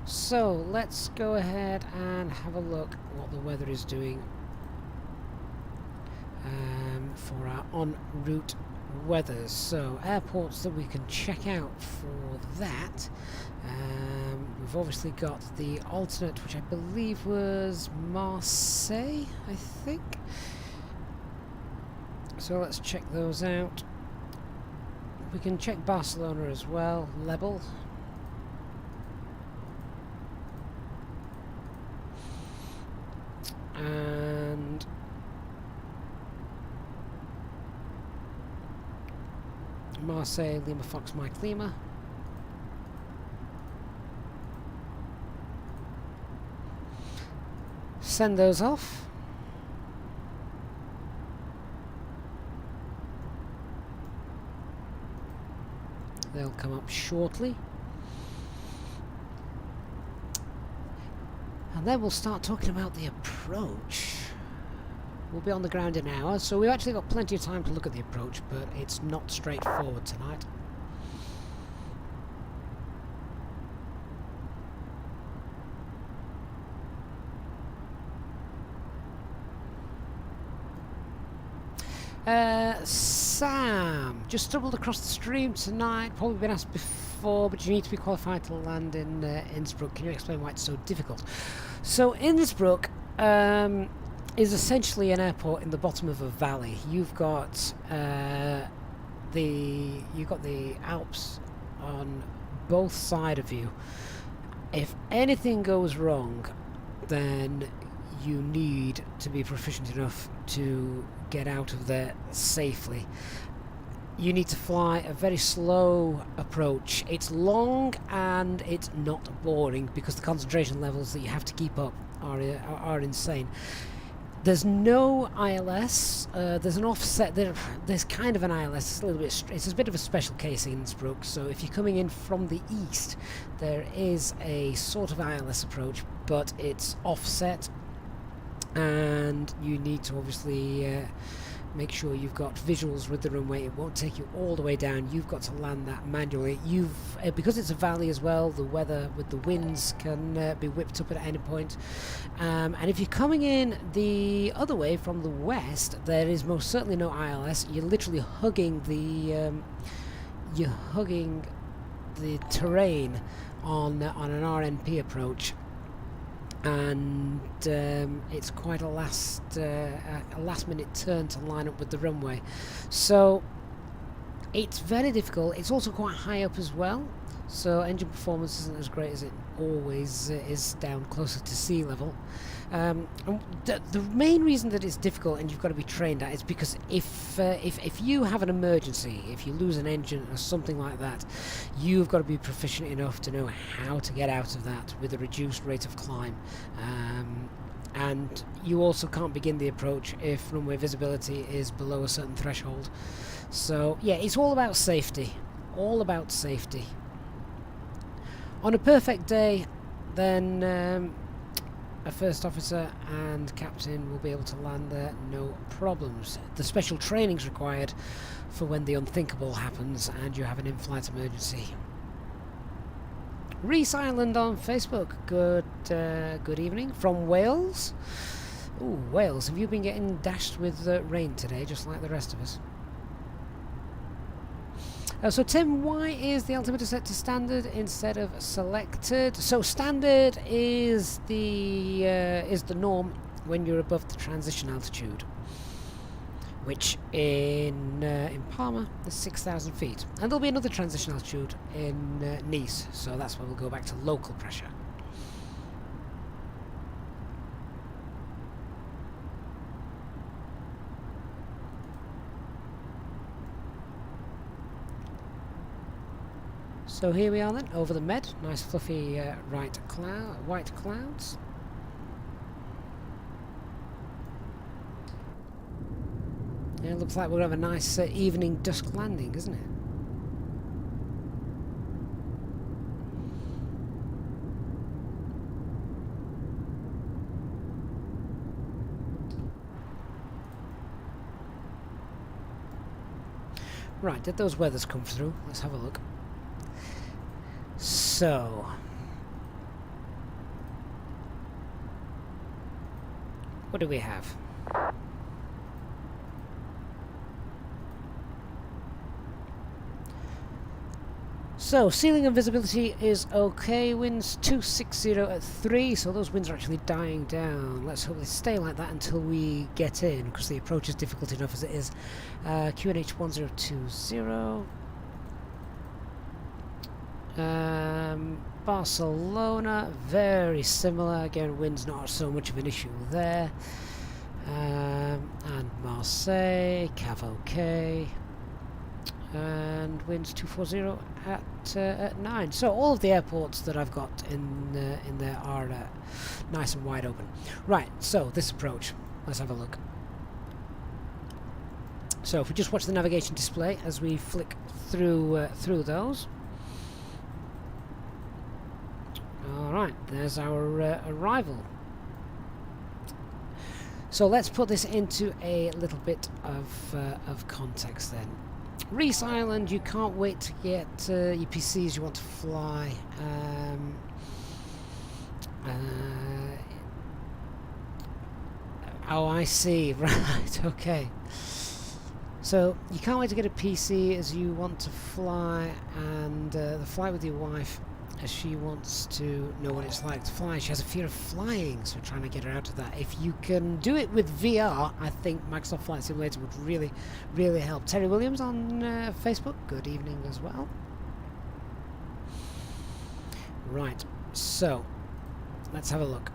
So let's go ahead and have a look what the weather is doing for our en route weathers. So airports that we can check out for that. We've obviously got the alternate, which I believe was Marseille, I think. So let's check those out. We can check Barcelona as well, Lebel. And Marseille, Lima Fox, Mike Lima. Send those off. They'll come up shortly. And then we'll start talking about the approach. We'll be on the ground in an hour, so we've actually got plenty of time to look at the approach, but it's not straightforward tonight. Sam, just stumbled across the stream tonight. Probably been asked before, but you need to be qualified to land in Innsbruck. Can you explain why it's so difficult? So Innsbruck is essentially an airport in the bottom of a valley. You've got the Alps on both sides of you. If anything goes wrong, then you need to be proficient enough to get out of there safely. You need to fly a very slow approach. It's long and it's not boring because the concentration levels that you have to keep up are insane. There's no ILS. There's an offset. There's kind of an ILS. It's a bit of a special case in Innsbruck. So if you're coming in from the east, there is a sort of ILS approach, but it's offset. And you need to obviously make sure you've got visuals with the runway. It won't take you all the way down. You've got to land that manually. Because it's a valley as well, the weather with the winds can be whipped up at any point. And if you're coming in the other way from the west, there is most certainly no ILS. You're literally hugging the terrain on an RNP approach. And it's quite a last minute turn to line up with the runway, so it's very difficult. It's also quite high up as well, so engine performance isn't as great as it always is down closer to sea level. The main reason that it's difficult and you've got to be trained at is because if you have an emergency, if you lose an engine or something like that, you've got to be proficient enough to know how to get out of that with a reduced rate of climb. And you also can't begin the approach if runway visibility is below a certain threshold. So yeah, it's all about safety. All about safety. On a perfect day, then a first officer and captain will be able to land there, no problems. The special training's required for when the unthinkable happens and you have an in-flight emergency. Reese Island on Facebook. Good evening from Wales. Ooh, Wales. Have you been getting dashed with rain today, just like the rest of us? So Tim, why is the altimeter set to standard instead of selected? So standard is the norm when you're above the transition altitude, which in Palma is 6,000 feet, and there'll be another transition altitude in Nice. So that's where we'll go back to local pressure. So here we are then, over the Med, nice fluffy white clouds. Yeah, it looks like we'll have a nice evening dusk landing, isn't it? Right, did those weathers come through? Let's have a look. So, what do we have? So, ceiling and visibility is okay. Winds 260 at 3, so those winds are actually dying down. Let's hope they stay like that until we get in, because the approach is difficult enough as it is. QNH 1020. Barcelona, very similar. Again, winds not so much of an issue there. And Marseille, Cav OK. And winds 240 at 9. So all of the airports that I've got in there are nice and wide open. Right, so this approach, let's have a look. So if we just watch the navigation display as we flick through those. All right, there's our arrival. So let's put this into a little bit of context then. Reese Island, you can't wait to get your PCs you want to fly. Oh, I see. Right, okay. So you can't wait to get a PC as you want to fly, and the flight with your wife, as she wants to know what it's like to fly. She has a fear of flying, so we're trying to get her out of that. If you can do it with VR, I think Microsoft Flight Simulator would really, really help. Terry Williams on Facebook, good evening as well. Right, so let's have a look.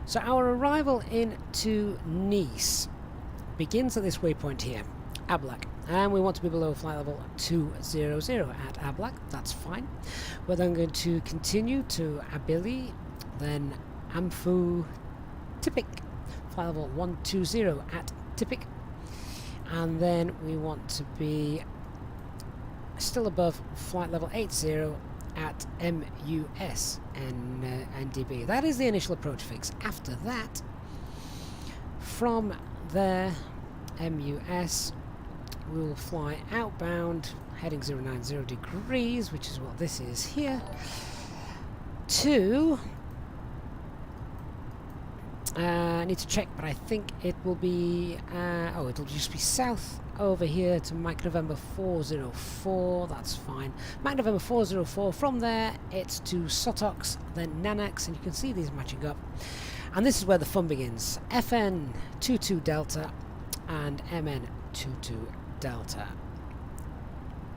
So our arrival into Nice begins at this waypoint here, Ablac. And we want to be below flight level 200 at Ablac, that's fine. We're then going to continue to Abili, then Amphu, Tipik, flight level 120 at Tipik. And then we want to be still above flight level 80 at MUS and NDB. That is the initial approach fix. After that, from there, MUS, we will fly outbound, heading 090 degrees, which is what this is here, to, I need to check, but I think it will be, oh, it'll just be south over here to Mike November 404, that's fine. Mike November 404, from there it's to Sotox, then Nanax, and you can see these matching up. And this is where the fun begins. FN 22 Delta and MN 22 Delta.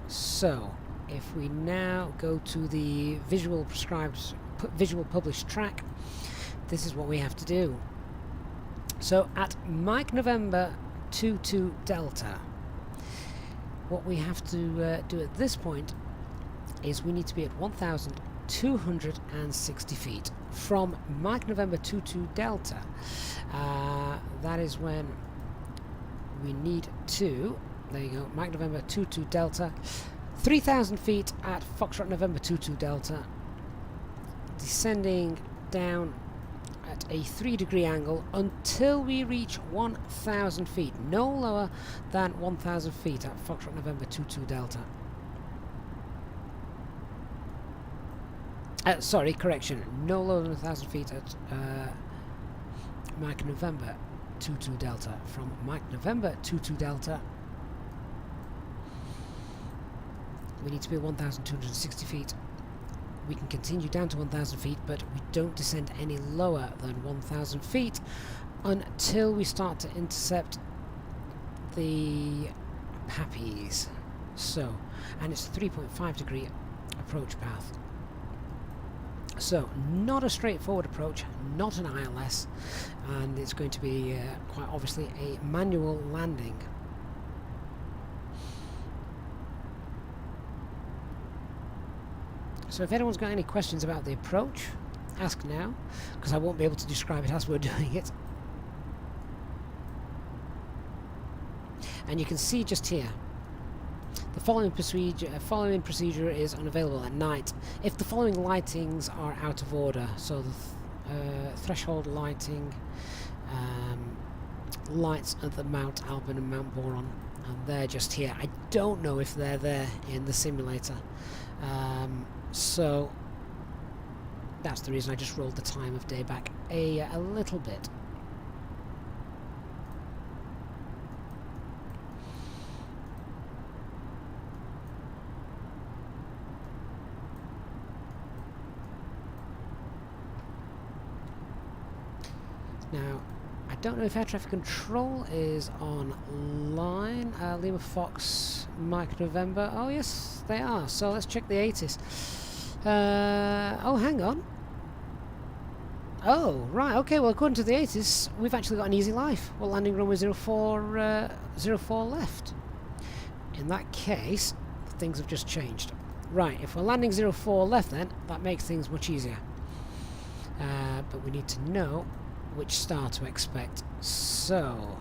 So if we now go to the visual published track, this is what we have to do. So at Mike November 22 Delta, what we have to do at this point is we need to be at 1,260 feet from Mike November 22 Delta. That is when we need to, there you go, Mike November 22 Delta, 3,000 feet at Foxtrot November 22 Delta, descending down at a 3-degree angle until we reach 1,000 feet, no lower than 1,000 feet at Foxtrot November 22 Delta. Sorry, correction, no lower than 1,000 feet at Mike November 22 Delta. From Mike November 22 Delta, we need to be at 1,260 feet. We can continue down to 1,000 feet, but we don't descend any lower than 1,000 feet until we start to intercept the Pappies. So, and it's a 3.5 degree approach path. So, not a straightforward approach, not an ILS, and it's going to be quite obviously a manual landing. So if anyone's got any questions about the approach, ask now, because I won't be able to describe it as we're doing it. And you can see just here, the following procedure is unavailable at night if the following lightings are out of order. So the threshold lighting, lights at the Mount Alban and Mount Boron, and they're just here. I don't know if they're there in the simulator. So that's the reason I just rolled the time of day back a little bit. Now, I don't know if air traffic control is online. Lima Fox, Mike November. Oh yes, they are. So let's check the 80s. Oh, hang on. Oh, right. Okay. Well, according to the 80s, we've actually got an easy life. We're landing runway 04 left. In that case, things have just changed. Right. If we're landing 04 left, then that makes things much easier. But we need to know which star to expect. So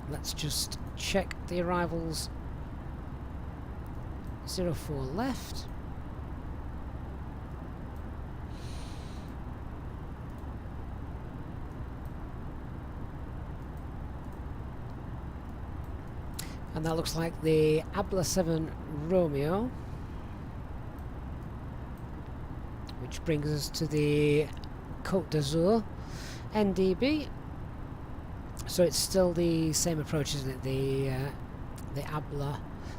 let's just check the arrivals. 04 left. And that looks like the Abla 7 Romeo, which brings us to the Côte d'Azur NDB. So it's still the same approach, isn't it? The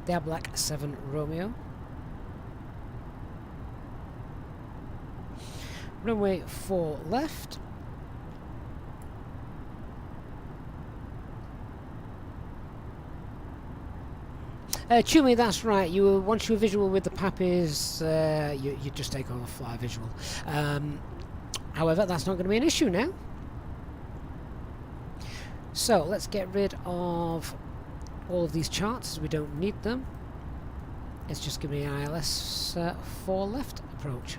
Ablac 7 Romeo. Runway 4 left. Chumi, that's right. Once you're visual with the Pappies, you just take over fly visual. However, that's not going to be an issue now. So let's get rid of all of these charts as we don't need them. Let's just give me an ILS 4 left approach.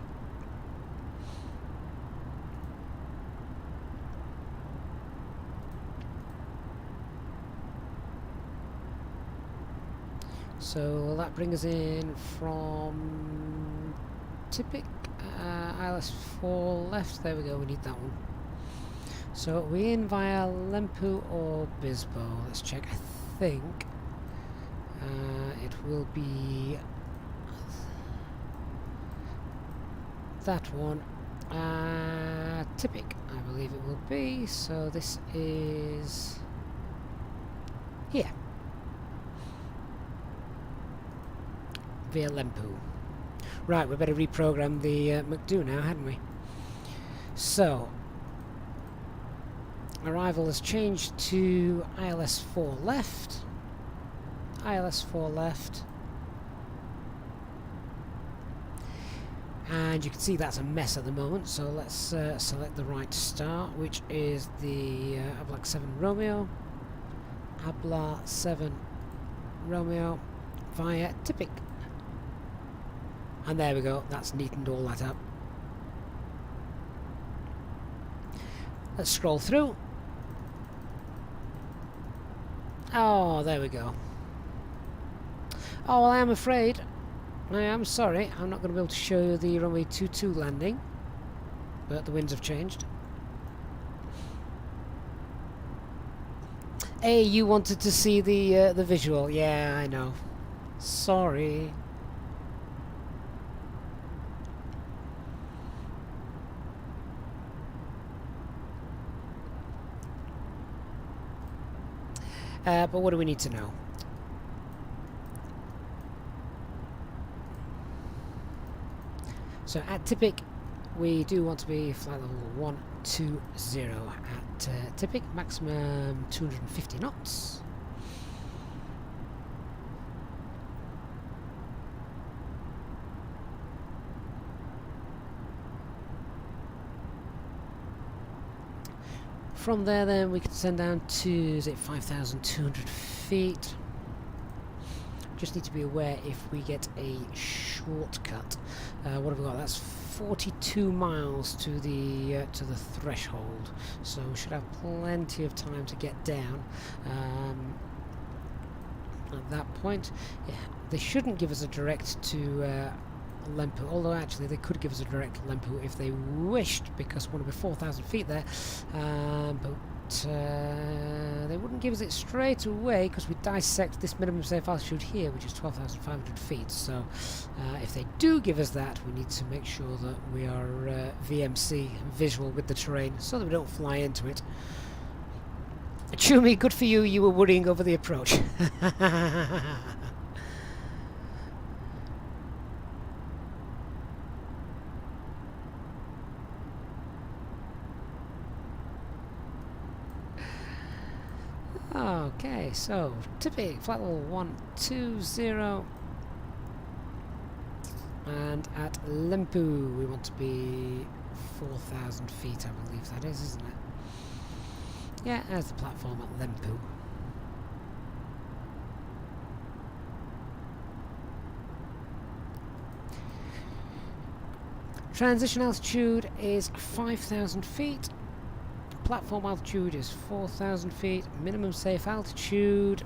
So that brings us in from Tipic, ILS 4 left. There we go, we need that one. So we're in via Lempu or Bisbo. Let's check. I think it will be that one. Tipic, I believe it will be. So this is here. Via Lempu. Right, we better reprogram the McDo now, hadn't we? So, arrival has changed to ILS 4 left. ILS 4 left. And you can see that's a mess at the moment, so let's select the right star, which is the Abla 7 Romeo. Abla 7 Romeo via Tipic. And there we go, that's neatened all that up. Let's scroll through. Oh, there we go. Oh, well, I am afraid, I am sorry, I'm not going to be able to show you the runway 22 landing, but the winds have changed. Hey, you wanted to see the visual. Yeah, I know. Sorry. But what do we need to know? So at Tipic, we do want to be flight level 120 at Tipic, maximum 250 knots. From there then we can send down to, is it 5,200 feet? Just need to be aware if we get a shortcut. What have we got? That's 42 miles to the threshold, so we should have plenty of time to get down. At that point, yeah, they shouldn't give us a direct to Lempu, although actually they could give us a direct Lempu if they wished, because we're going to be 4,000 feet there, but they wouldn't give us it straight away because we dissect this minimum safe altitude here, which is 12,500 feet. So if they do give us that, we need to make sure that we are VMC visual with the terrain so that we don't fly into it. Chumi, good for you, you were worrying over the approach. Okay, so tipping flight level 120, and at Lempu we want to be 4,000 feet, I believe that is, isn't it? Yeah, there's the platform at Lempu. Transition altitude is 5,000 feet. Platform altitude is 4,000 feet. Minimum safe altitude,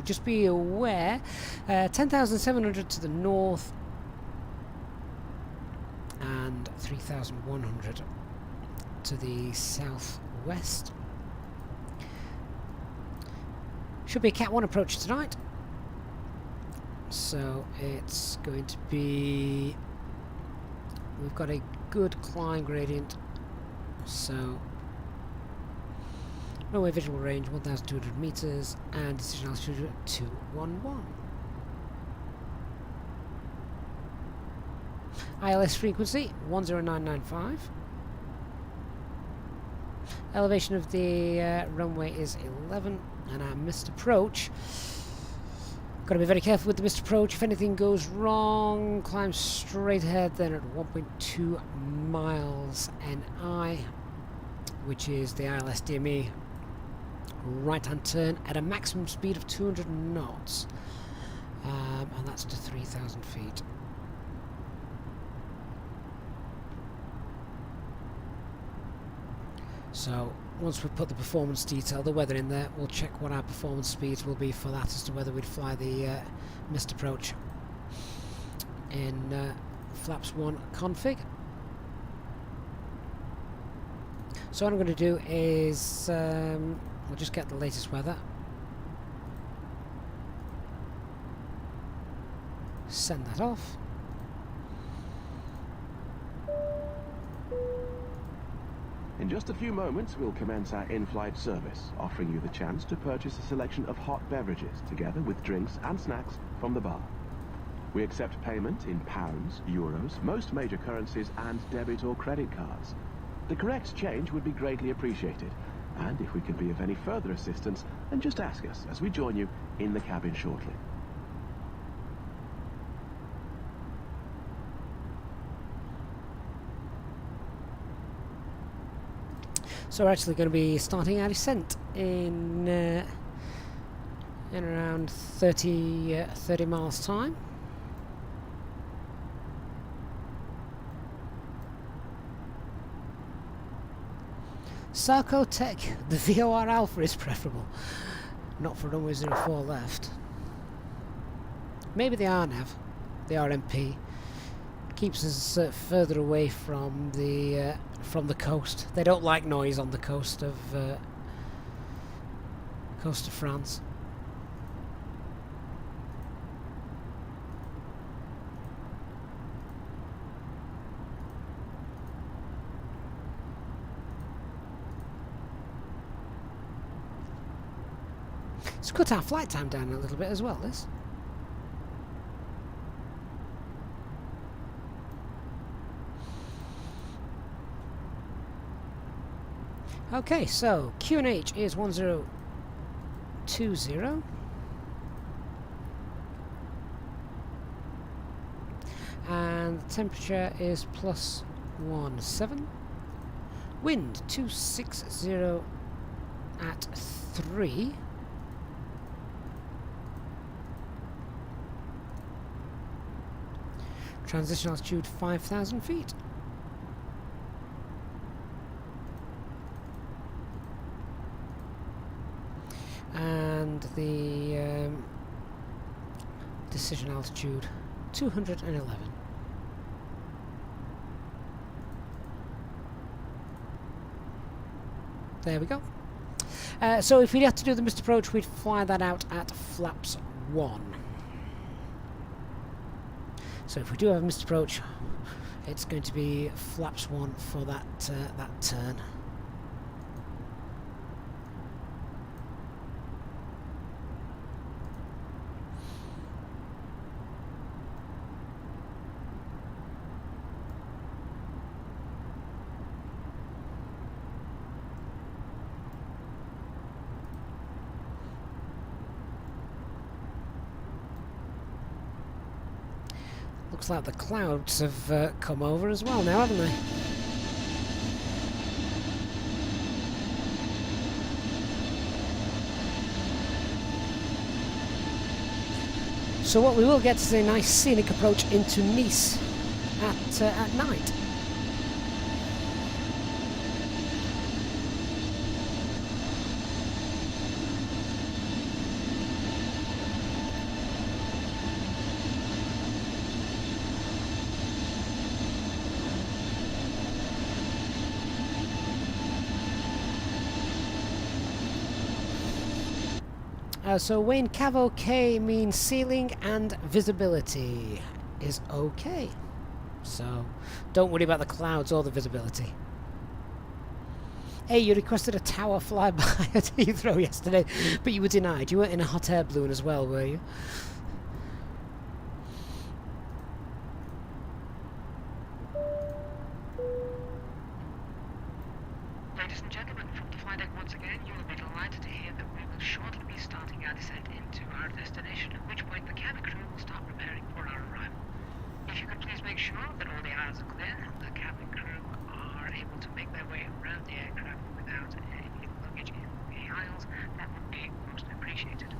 just be aware, 10,700 to the north and 3,100 to the southwest. Should be a Cat 1 approach tonight. So it's going to be... We've got a good climb gradient. So runway visual range 1,200 meters and decision altitude 211. ILS frequency 10995. Elevation of the runway is 11, and our missed approach. Got to be very careful with the missed approach. If anything goes wrong, climb straight ahead then at 1.2 miles NI, which is the ILS DME right hand turn at a maximum speed of 200 knots, and that's to 3,000 feet. So once we put the performance detail, the weather in there, we'll check what our performance speeds will be for that as to whether we'd fly the missed approach in flaps 1 config. So what I'm going to do is we'll just get the latest weather, send that off.
In just a few moments, we'll commence our in-flight service, offering you the chance to purchase a selection of hot beverages, together with drinks and snacks from the bar. We accept payment in pounds, euros, most major currencies, and debit or credit cards. The correct change would be greatly appreciated, and if we can be of any further assistance, then just ask us as we join you in the cabin shortly.
So we're actually going to be starting our descent in around 30 miles time. Sarco Tech, the VOR Alpha is preferable. Not for runway 04 left. Maybe the RNAV, the RMP, keeps us further away from the coast. They don't like noise on the coast of France. It's cut our flight time down a little bit as well, this. Okay, so QNH is 1020. And the temperature is +17. Wind 260 at 3. Transition altitude 5,000 feet. And the decision altitude 211. There we go. So if we had to do the missed approach, we'd fly that out at flaps 1. So if we do have a missed approach, it's going to be flaps 1 for that that turn. looks like the clouds have come over as well now, haven't they? So what we will get is a nice scenic approach into Nice at night. So Wayne Cavo K means ceiling and visibility is okay. So don't worry about the clouds or the visibility. Hey, you requested a tower flyby at Heathrow yesterday, but you were denied. You weren't in a hot air balloon as well, were you?
Ladies and gentlemen, from the flight deck once again, you will be delighted to hear that we will shortly be starting our descent into our destination, at which point the cabin crew will start preparing for our arrival. If you could please make sure that all the aisles are clear and the cabin crew are able to make their way around the aircraft without any luggage in the aisles, that would be most appreciated.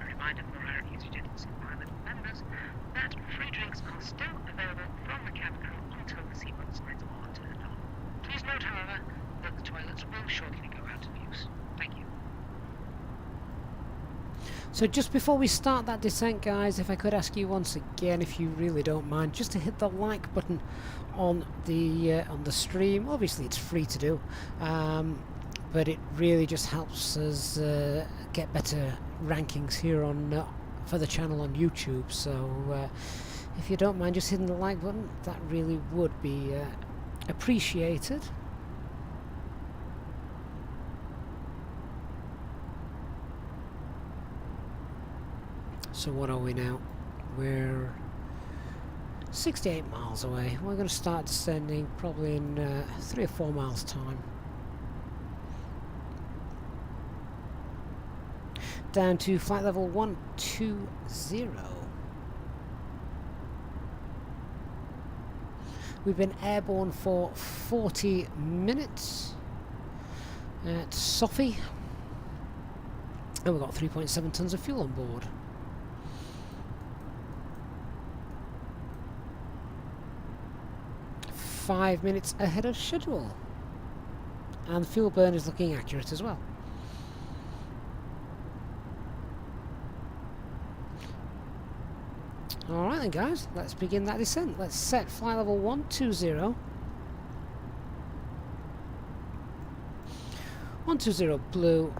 A reminder for our Easyjetsimpilot members that free drinks are still available from the cabin crew until the seatbelt signs are turned on. Please note, however, that the toilets will shortly go out of use. Thank you.
So just before we start that descent, guys, if I could ask you once again, if you really don't mind, just to hit the like button on the stream. Obviously it's free to do, but it really just helps us get better rankings here on for the channel on YouTube. So if you don't mind just hitting the like button, that really would be appreciated. So what are we now? We're 68 miles away. We're going to start descending probably in 3 or 4 miles time. Down to flight level 120. We've been airborne for 40 minutes at Sophie, and we've got 3.7 tons of fuel on board. Five minutes ahead of schedule, and the fuel burn is looking accurate as well. Alright then, guys, let's begin that descent. Let's set flight level 120. 120 blue,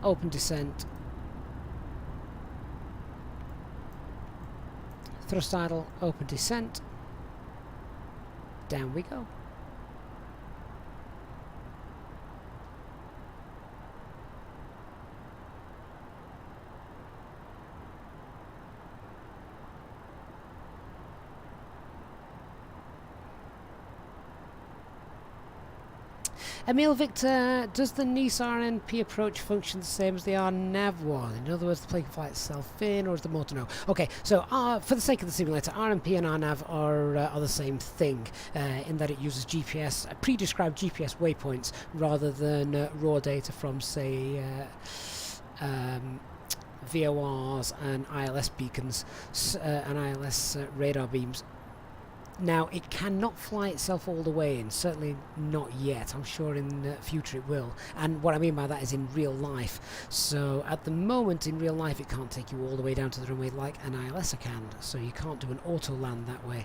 open descent. Thrust idle, open descent. Down we go. Emil Victor, does the Nice RNP approach function the same as the RNAV one? In other words, the plane can fly itself in, or is the motor no? Okay, so for the sake of the simulator, RNP and RNAV are the same thing in that it uses GPS, pre-described GPS waypoints, rather than raw data from, say, VORs and ILS beacons and ILS radar beams. Now, it cannot fly itself all the way in, certainly not yet. I'm sure in the future it will. And what I mean by that is in real life. So at the moment in real life it can't take you all the way down to the runway like an ILS can. So you can't do an auto land that way.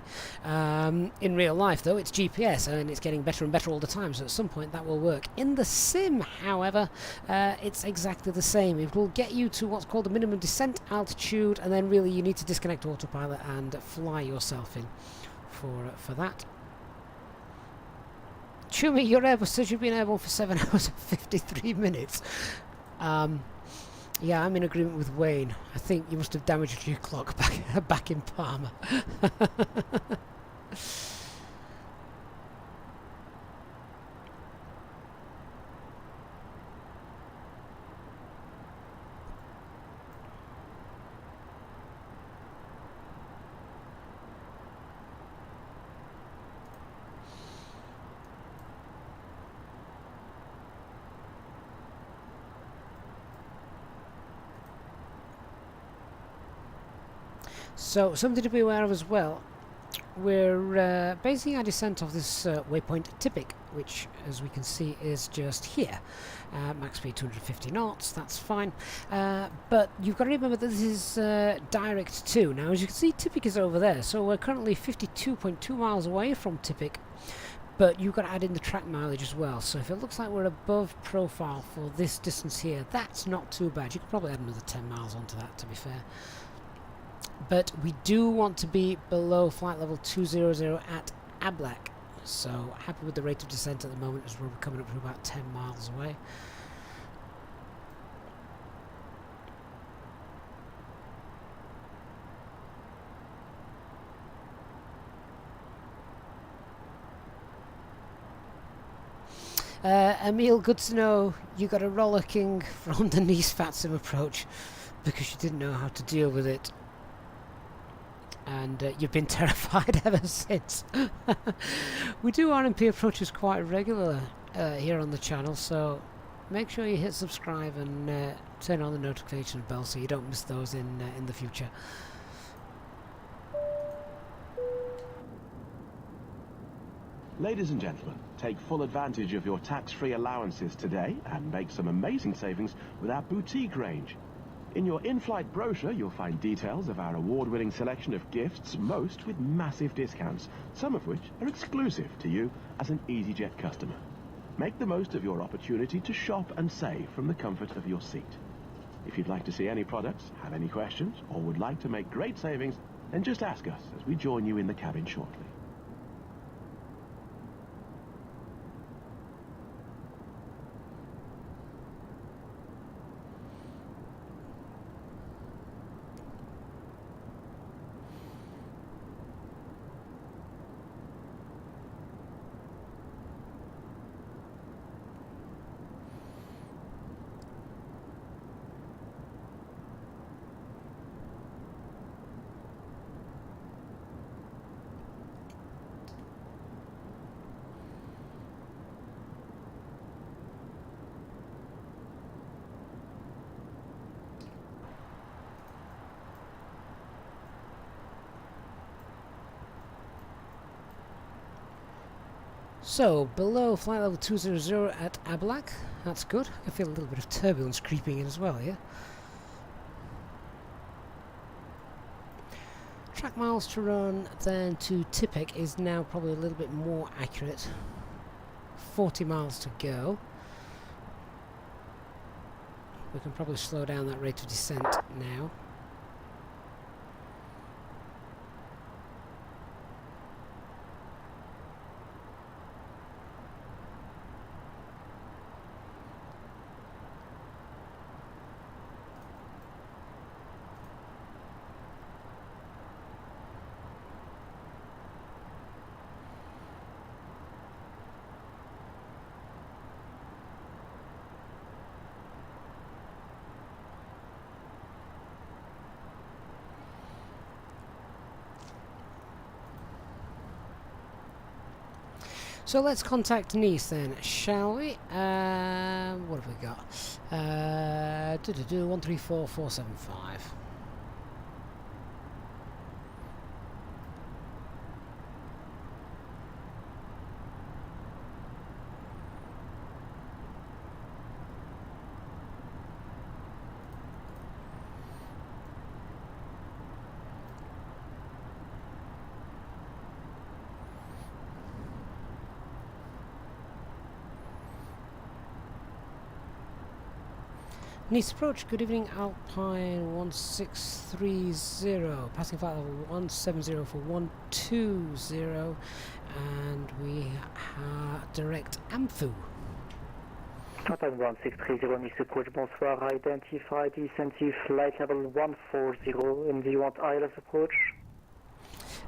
In real life though, it's GPS and it's getting better and better all the time. So at some point that will work. In the sim, however, it's exactly the same. It will get you to what's called the minimum descent altitude, and then really you need to disconnect autopilot and fly yourself in. For that. Chumi, your Airbus says you've been airborne for 7 hours and 53 minutes. Yeah, I'm in agreement with Wayne. I think you must have damaged your clock back in Palma. So something to be aware of as well. We're basing our descent off this waypoint Typic, which, as we can see, is just here. Max speed 250 knots, that's fine. But you've got to remember that this is direct to. Now, as you can see, Typic is over there, so we're currently 52.2 miles away from Typic. But you've got to add in the track mileage as well. So if it looks like we're above profile for this distance here, that's not too bad. You could probably add another 10 miles onto that, to be fair. But we do want to be below flight level 200 at Ablak. So happy with the rate of descent at the moment, as we're coming up to about 10 miles away. Emil, good to know you got a rollicking from the Nice VATSIM approach because you didn't know how to deal with it. And you've been terrified ever since. We do RMP approaches quite regularly here on the channel, so make sure you hit subscribe and turn on the notification bell so you don't miss those in the future.
Ladies and gentlemen, take full advantage of your tax-free allowances today and make some amazing savings with our boutique range. In your in-flight brochure, you'll find details of our award-winning selection of gifts, most with massive discounts, some of which are exclusive to you as an Easyjet customer. Make the most of your opportunity to shop and save from the comfort of your seat. If you'd like to see any products, have any questions, or would like to make great savings, then just ask us as we join you in the cabin shortly.
So, below flight level 200 at Ablak, that's good. I can feel a little bit of turbulence creeping in as well here. Track miles to run then to Typic is now probably a little bit more accurate. 40 miles to go. We can probably slow down that rate of descent now. So let's contact Nice then, shall we? What have we got? 134475. Nice approach, good evening, Alpine 1630, passing flight level 170 for 120, and we have direct Amphu.
Alpine 1630, Nice approach, bonsoir, identify descent to flight level 140, and do you want ILS approach?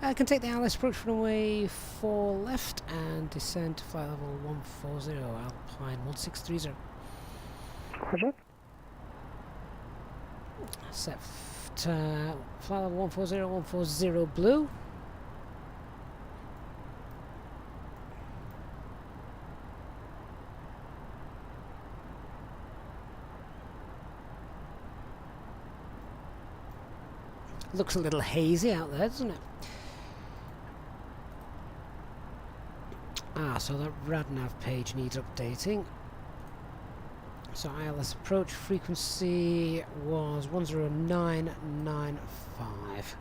I can take the ILS approach runway 4 left and descend to flight level 140, Alpine 1630.
Roger.
Set flight level 140, 140 blue. Looks a little hazy out there, doesn't it? Ah, so that RadNav page needs updating. So ILS approach frequency was 10995.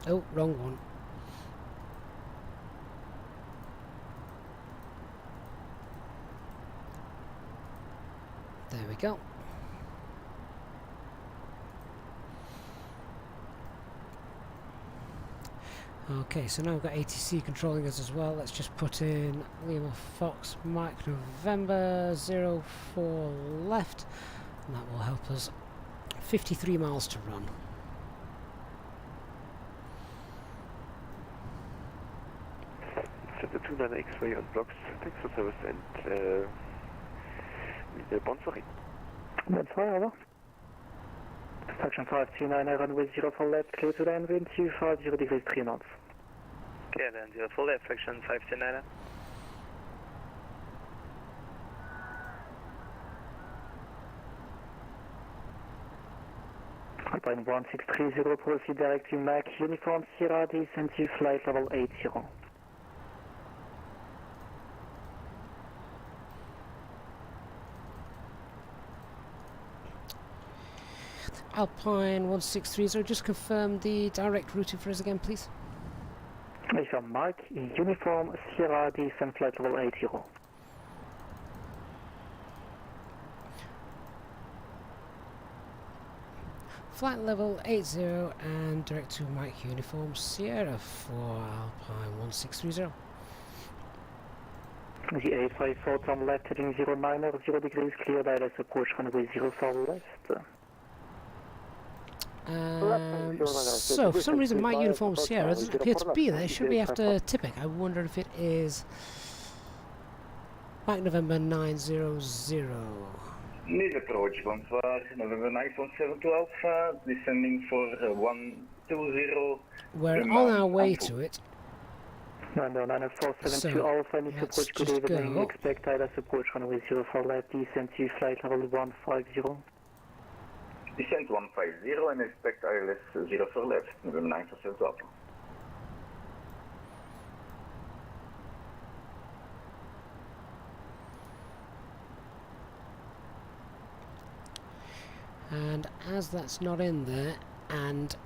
Oh, wrong one. There we go. Okay, so now we've got ATC controlling us as well. Let's just put in Lima Fox Mike November 04 left, and that will help us. 53 miles to run.
Set the 29 X-ray on blocks, thanks for service and Bonsoir.
Bonsoir, over. Section 529, runway 0 for left, clear to land, wind 250 degrees 3 knots.
Okay, then 0 for left, section 529.
Alpine 1630, proceed direct to MAC, uniform Sierra, descend to flight level 80.
Alpine 1630, just confirm the direct routing for us again, please.
Uniform Mike, uniform Sierra, descend flight level 80.
Flight level 80 and direct to Mike uniform Sierra for Alpine 1630.
The 854 turn left heading 09 or 0 degrees cleared ILS approach runway 04 left.
So for some reason my uniform Sierra doesn't appear to be there. Should be after Tipping. I wonder if it is Mike November 900.
Mid approach, bonsoir, November 917 to Alpha, descending for 120.
We're on our way to it.
November 9472
So,
Alpha, need to
let's
approach, good
just
evening,
go.
expect ILS approach runway 04 left, descend to flight level 150.
Descent 150 and expect ILS 04 left, November 917 to Alpha.
And as that's not in there, and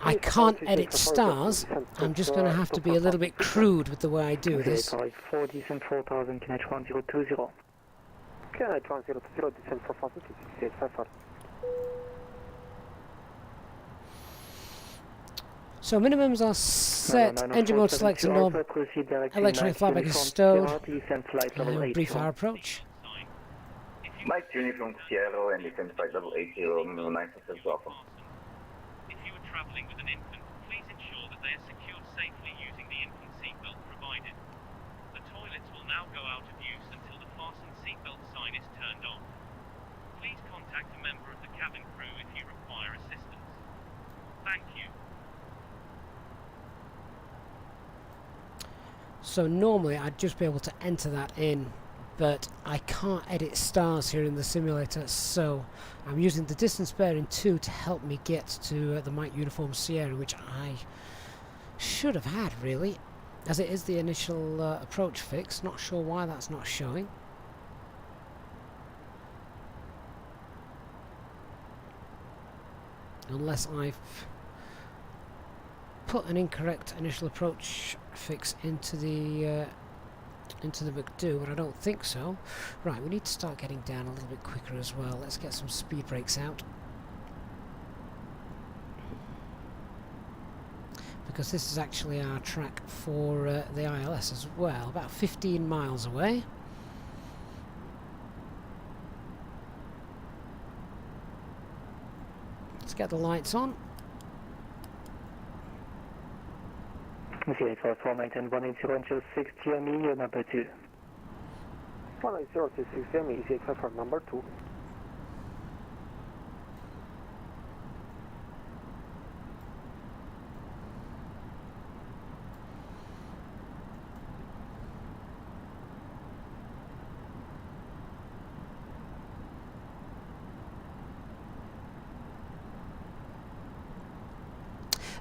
I can't edit stars, I'm just going to have to be a little bit crude with the way I do this.
4 descent 4000, Kinetic 1020.
Kinetic 1020, descent 4000, 6854.
So minimums are set, engine mode selected, norm, electronic flyback is stowed, brief our approach.
Mike Uniform Sierra and descent flight level 80, November 917 to Alpha.
If you are travelling with an infant, please ensure that they are secured safely using the infant seatbelt provided. The toilets will now go out of use until the fasten seatbelt sign is turned on. Please contact a member of the cabin crew if you require assistance. Thank you.
So normally I'd just be able to enter that in, but I can't edit stars here in the simulator, so I'm using the distance bearing 2 to help me get to the Mike Uniform Sierra, which I should have had really, as it is the initial approach fix. Not sure why that's not showing. Unless I've put an incorrect initial approach fix into the McDo, but I don't think so. Right, we need to start getting down a little bit quicker as well. Let's get some speed brakes out, because this is actually our track for the ILS as well, about 15 miles away. Let's get the lights on.
854, maintain 180 6 GME, number 2.
180 6 GME, Easyjet number 2.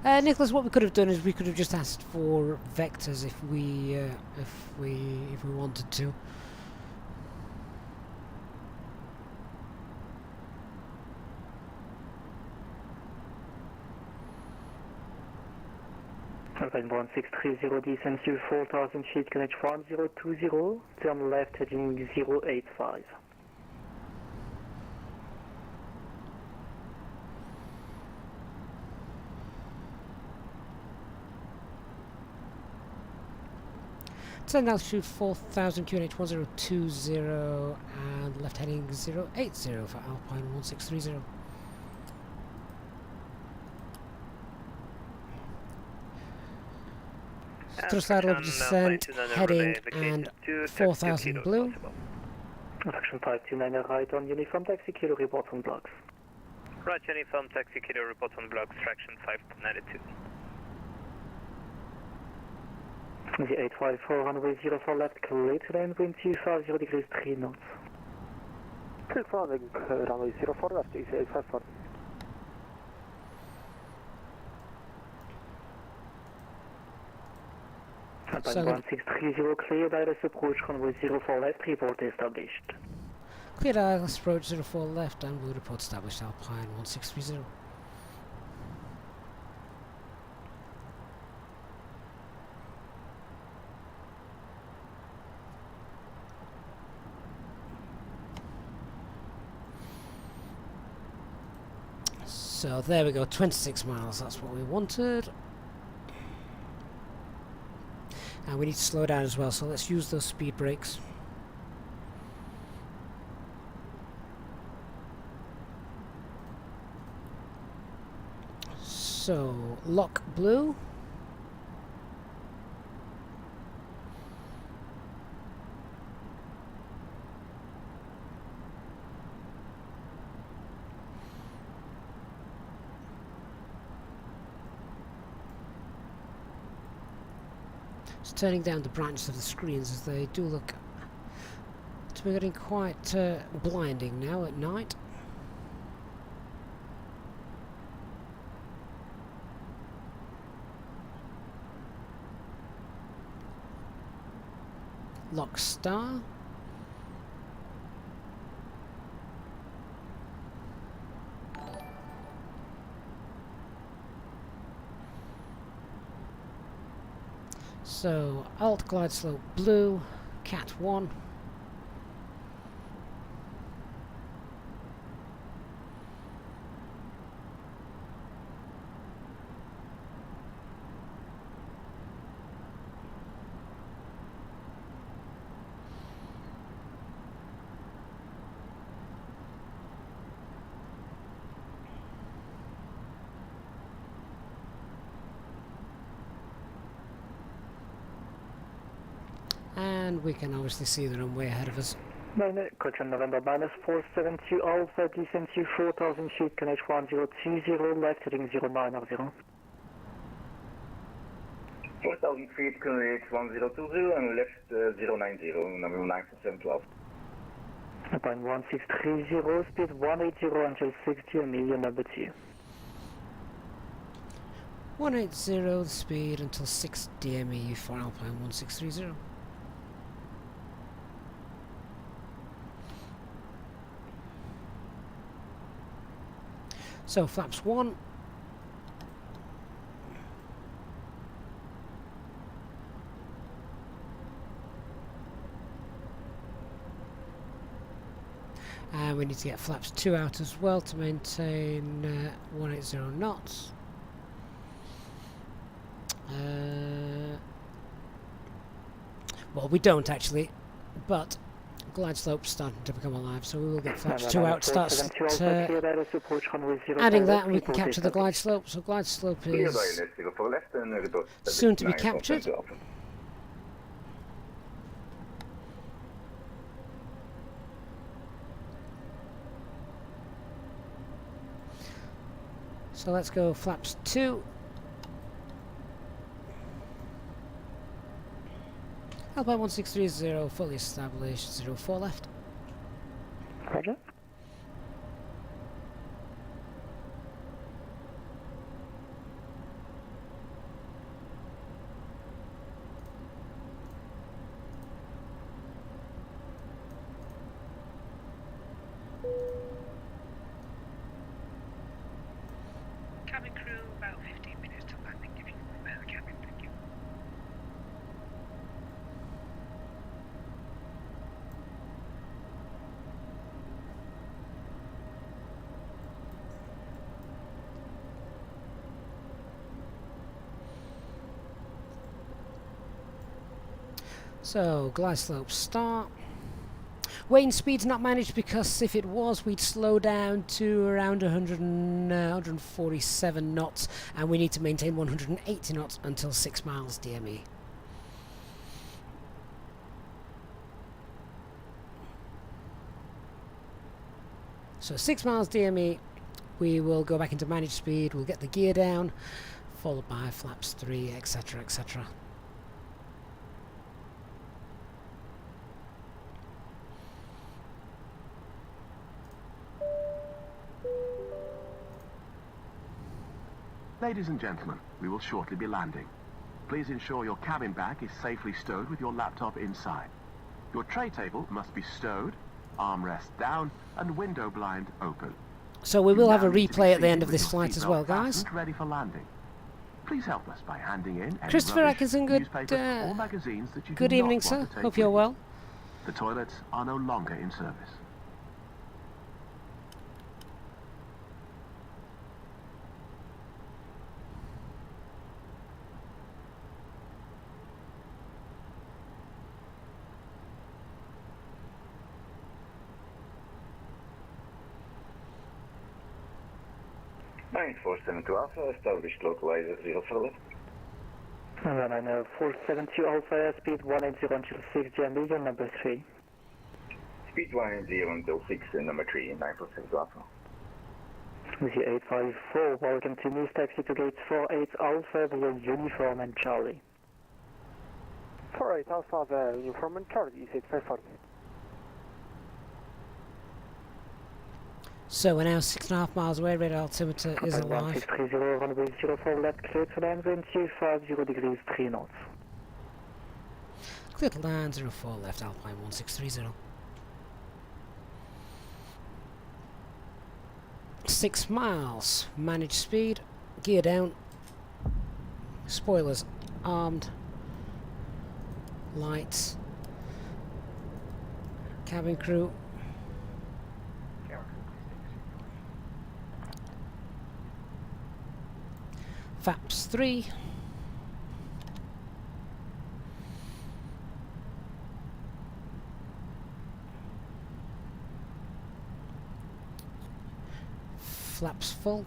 Nicholas, what we could have done is we could have just asked for vectors if we wanted to.
Alpine 1630, descent to 4000 feet, connect 1020, turn left heading 085.
Turn altitude 4000 QNH 1020 and left heading 080 for Alpine 1630. Thrust idle of descent, heading and 4000 blue.
Action 529 right on uniform taxi kilo report on blocks.
Right, uniform taxi kilo report on blocks, traction 592.
The 854 runway 04 left, clear to land, wind 250 degrees 3 knots.
250 runway 04 left, Easyjet.
Alpine 1630 clear, direct approach runway 04 left, report established.
Clear direct approach 04 left and we'll report established Alpine 1630. So there we go, 26 miles, that's what we wanted. And we need to slow down as well, so let's use those speed brakes. So, lock blue. Just turning down the brightness of the screens as they do look to be getting quite blinding now at night. Lock star. So, alt glide slope blue, cat 1. And we can obviously see the runway ahead of us.
Correction November -472 Alpha, descent to 4000 feet, connect 1020, left heading 090.
4000 feet, connect 1020 and left 090, number 94712.
Alpine 1630, speed 180 until 60, medium number 2.
180 the speed until 6 DME for Alpine 1630. So flaps 1. And we need to get flaps 2 out as well to maintain 180 knots. Well, we don't actually, but glide slope's starting to become alive, so we will get flaps 2 out, starts adding that and we can capture the glide slope. So glide slope is soon to be captured. So let's go flaps 2. Alpine 1630 fully established, 04 left.
Roger.
about 15 minutes to landing if you can prepare the cabin, thank you.
So, glide slope start. Weighing speed's not managed because if it was, we'd slow down to around 147 knots, and we need to maintain 180 knots until 6 miles DME. So 6 miles DME, we will go back into managed speed, we'll get the gear down, followed by flaps 3, etc, etc.
Ladies and gentlemen, we will shortly be landing. Please ensure your cabin bag is safely stowed with your laptop inside. Your tray table must be stowed, armrest down, and window blind open.
So we will have a
need to be
replay at the end
seated
of
with
this
your
flight as
seatbelt
well, guys.
fastened, ready for landing. Please help us by handing in any
Christopher
rubbish,
Atkinson, good,
newspapers, or magazines that you
good
do not
evening,
want
sir.
to take
Hope you're
with
well.
you. The toilets are no longer in service.
Nine 472 Alpha, established localizer 0 for left.
And then I know 472 Alpha, speed 180 until 6 GMB, your number 3.
Speed 180 until 6 and number 3, 9% Alpha.
With the 854, welcome to Nice, taxi to gate 48 Alpha, via Uniform and Charlie.
48 Alpha, the Uniform and Charlie, Easyjet 54.
So we're now 6.5 miles away, radar altimeter is alive.
1630, runway 04 left, clear to land, wind 250 degrees, 3 knots.
Clear to land, 04 left, Alpine 1630. 6 miles, managed speed, gear down, spoilers armed, lights, cabin crew. FAPS 3. Flaps full.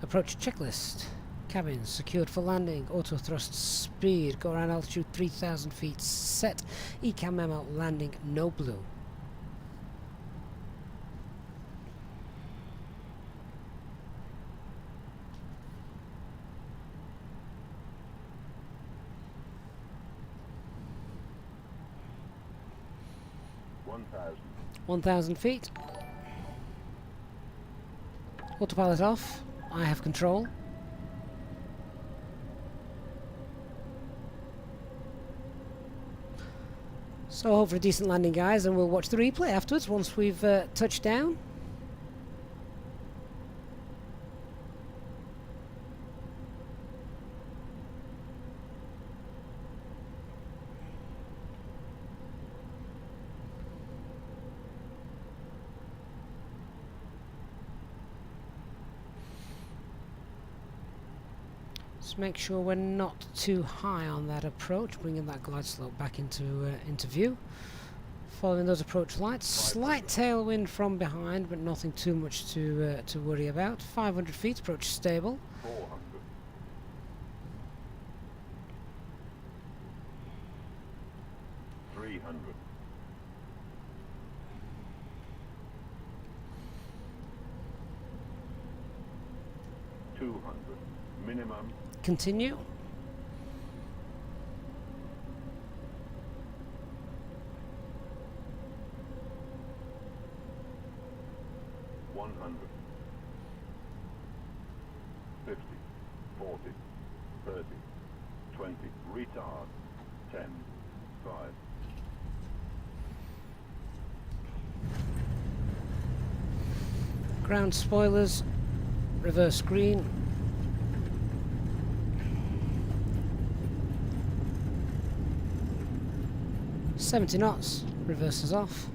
Approach checklist. Cabin secured for landing. Auto thrust speed. Go around altitude 3,000 feet. Set. ECAM memo landing no blue.
$1,000.
1,000 feet. Autopilot off. I have control. So hope for a decent landing, guys, and we'll watch the replay afterwards once we've touched down. Just make sure we're not too high on that approach, bringing that glide slope back into view. Following those approach lights, slight tailwind from behind, but nothing too much to worry about. 500 feet, approach stable.
400. 300. 200. Minimum.
Continue.
100. 50. 40. 30. 20. Retard. 10. 5.
Ground spoilers, reverse green. $70 knots, reverses off.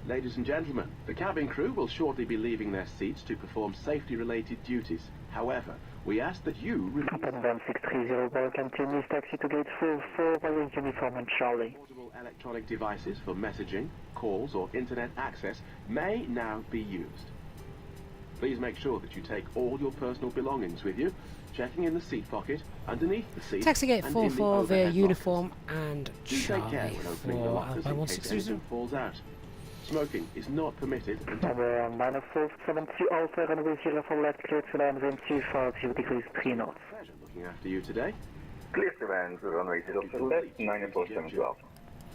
Ladies and gentlemen, the cabin crew will shortly be leaving their seats to perform safety-related duties. However, we ask that you remain...
Papa 1630, welcome to Nice taxi to gate 44 by uniform and Charlie.
Portable electronic devices for messaging, calls or internet access may now be used. Please make sure that you take all your personal belongings with you, checking in the seat pocket, underneath the seat,
Taxi gate
and
44
in the
via
overhead
uniform
lockers.
and
Do take care
Charlie
when opening the
for
lockers
Alpine
in case
1630.
anything falls out. Smoking is not permitted until...
Number 9472 Alpha, runway 0 for left, clear to land, wind 250 degrees 3 knots.
Pleasure looking after you today.
Clear to land, runway 0 for left, 9472 Alpha.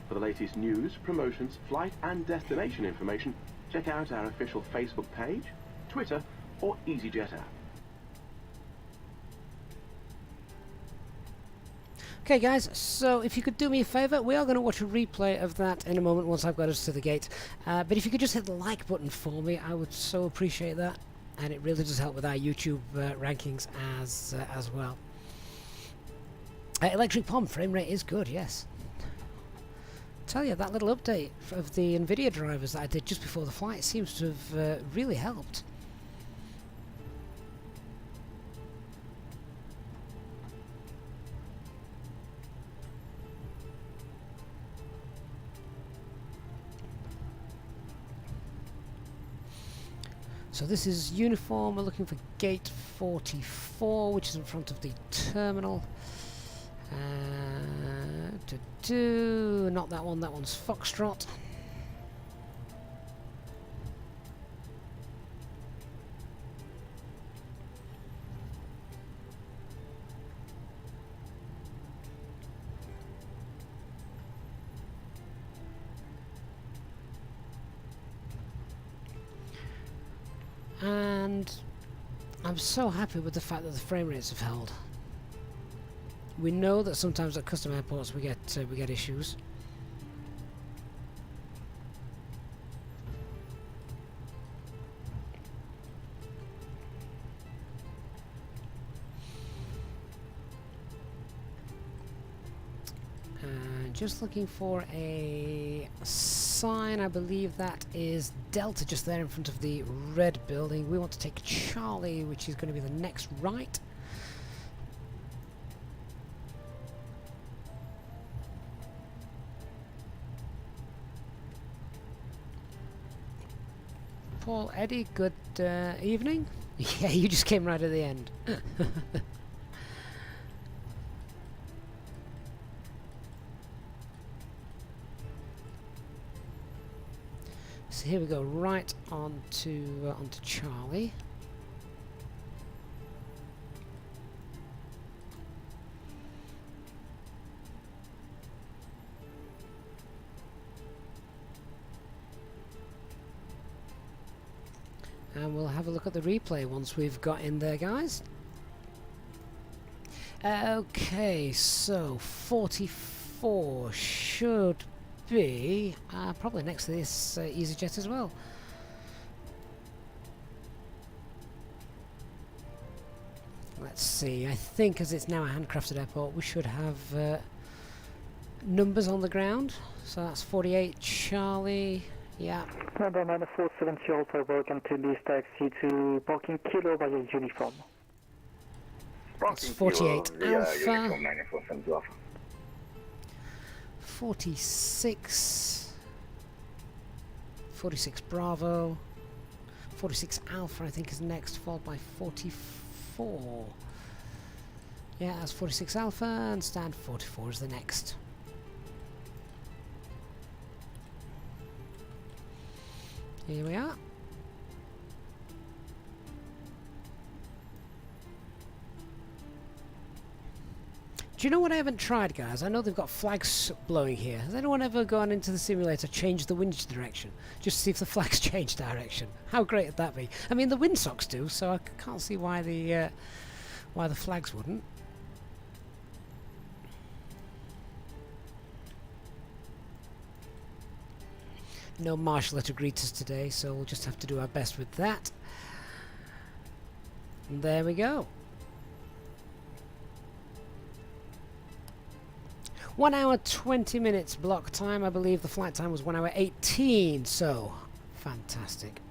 For the latest news, promotions, flight and destination information, check out our official Facebook page, Twitter or Easyjet app.
Okay guys, so if you could do me a favour, we are going to watch a replay of that in a moment once I've got us to the gate. But if you could just hit the like button for me, I would so appreciate that. And it really does help with our YouTube rankings as well. Electric Palm frame rate is good, yes. Tell you, that little update of the NVIDIA drivers that I did just before the flight seems to have really helped. So this is uniform, we're looking for gate 44, which is in front of the terminal. Not that one, that one's Foxtrot. And I'm so happy with the fact that the frame rates have held. We know that sometimes at custom airports we get issues. Just looking for a sign. I believe that is Delta just there in front of the red building. We want to take Charlie, which is going to be the next right. Paul, Eddie, good evening. Yeah, you just came right at the end. So here we go, right onto Charlie. And we'll have a look at the replay once we've got in there, guys. Okay, so 44 should be probably next to this Easyjet as well. Let's see, I think as it's now a handcrafted airport we should have numbers on the ground. So that's 48 Charlie, yeah.
Number 9470 Alpha, welcome to Nice taxi to parking kilo by your uniform.
That's 48 Alpha.
Uniform 9470 Alpha.
46 Bravo, 46 Alpha I think is next, followed by 44. Yeah, that's 46 Alpha, and stand 44 is the next. Here we are. Do you know what I haven't tried, guys? I know they've got flags blowing here. Has anyone ever gone into the simulator, changed the wind direction, just to see if the flags change direction? How great would that be? I mean, the windsocks do, so I can't see why the flags wouldn't. No marshal to greet us today, so we'll just have to do our best with that. And there we go. 1 hour 20 minutes block time. I believe the flight time was 1 hour 18, so fantastic.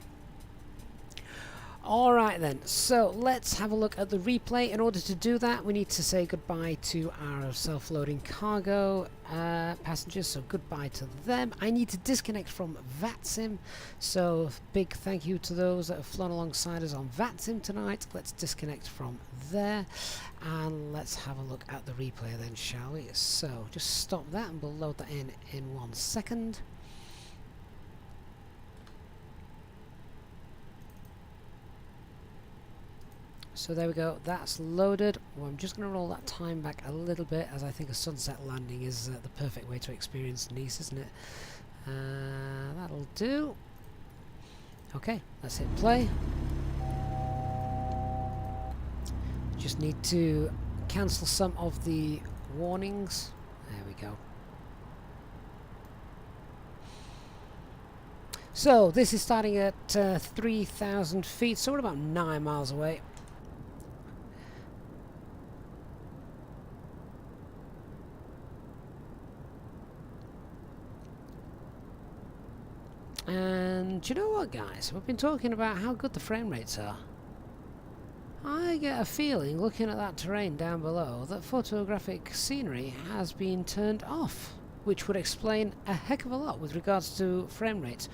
Alright then, so let's have a look at the replay. In order to do that, we need to say goodbye to our self-loading cargo passengers, so goodbye to them. I need to disconnect from VATSIM, so big thank you to those that have flown alongside us on VATSIM tonight. Let's disconnect from there, and let's have a look at the replay then, shall we? So just stop that and we'll load that in 1 second. So there we go, that's loaded. Well, I'm just going to roll that time back a little bit, as I think a sunset landing is the perfect way to experience Nice, isn't it? That'll do. Okay, let's hit play. Just need to cancel some of the warnings. There we go. So this is starting at 3,000 feet, so we're about 9 miles away. And do you know what, guys? We've been talking about how good the frame rates are. I get a feeling, looking at that terrain down below, that photographic scenery has been turned off, which would explain a heck of a lot with regards to frame rates.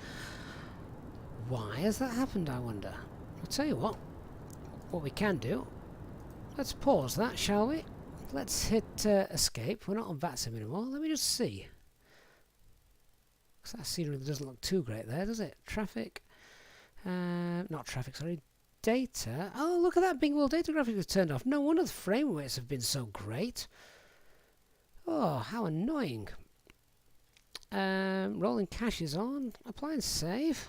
Why has that happened, I wonder? I'll tell you what we can do. Let's pause that, shall we? Let's hit escape. We're not on VATSIM anymore. Let me just see. Because that scenery doesn't look too great there, does it? Traffic. Not traffic, sorry. Data. Oh, look at that. Bing World data graphic is turned off. No wonder the frame rates have been so great. Oh, how annoying. Rolling cache is on. Apply and save.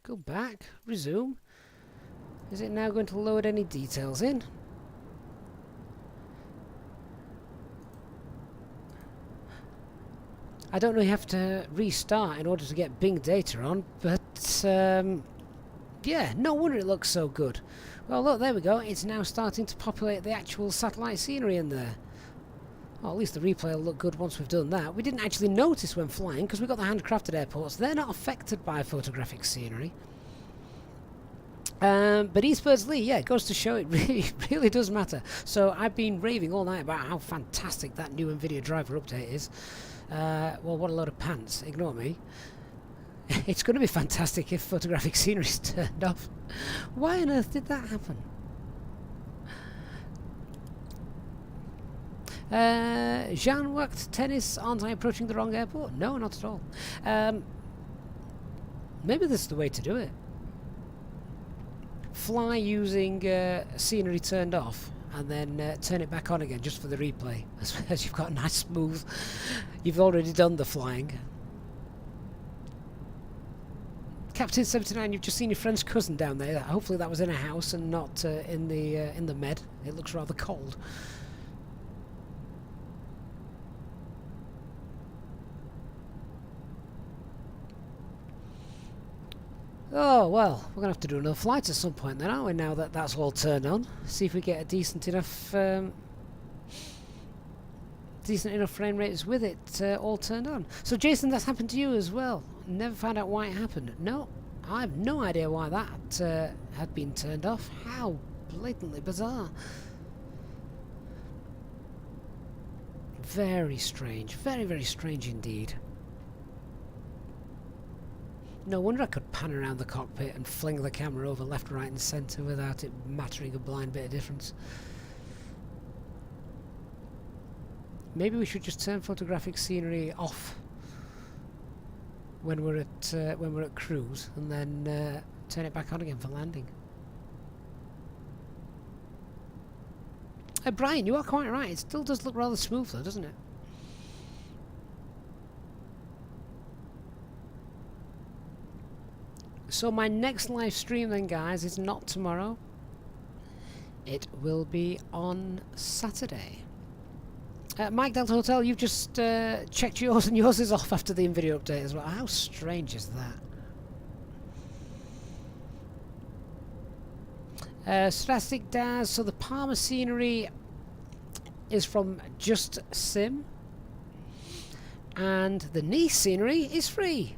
Go back. Resume. Is it now going to load any details in? I don't know, you have to restart in order to get Bing data on, but yeah, no wonder it looks so good. Well, look, there we go. It's now starting to populate the actual satellite scenery in there. Well, at least the replay will look good once we've done that. We didn't actually notice when flying because we've got the handcrafted airports. They're not affected by photographic scenery. But Eastbird's Lee, yeah, it goes to show it really does matter. So I've been raving all night about how fantastic that new NVIDIA driver update is. Well, what a load of pants. Ignore me. It's going to be fantastic if photographic scenery is turned off. Why on earth did that happen? Jean worked tennis. Aren't I approaching the wrong airport? No, not at all. Maybe this is the way to do it. Fly using scenery turned off, and then turn it back on again just for the replay, as you've got a nice smooth. You've already done the flying. Captain 79, you've just seen your French cousin down there. Hopefully that was in a house and not in the med. It looks rather cold. Oh, well, we're going to have to do another flight at some point then, aren't we, now that that's all turned on? See if we get a decent enough frame rates with it all turned on. So, Jason, that's happened to you as well. Never found out why it happened. No, I have no idea why that had been turned off. How blatantly bizarre. Very strange. Very, very strange indeed. No wonder I could pan around the cockpit and fling the camera over left, right and centre without it mattering a blind bit of difference. Maybe we should just turn photographic scenery off when we're at cruise, and then turn it back on again for landing. Brian, you are quite right. It still does look rather smooth though, doesn't it? So my next live stream then, guys, is not tomorrow. It will be on Saturday. Mike Delta Hotel, you've just checked yours, and yours is off after the video update as well. How strange is that? Static Daz, so the Palma scenery is from Just Sim, and the Nice scenery is free.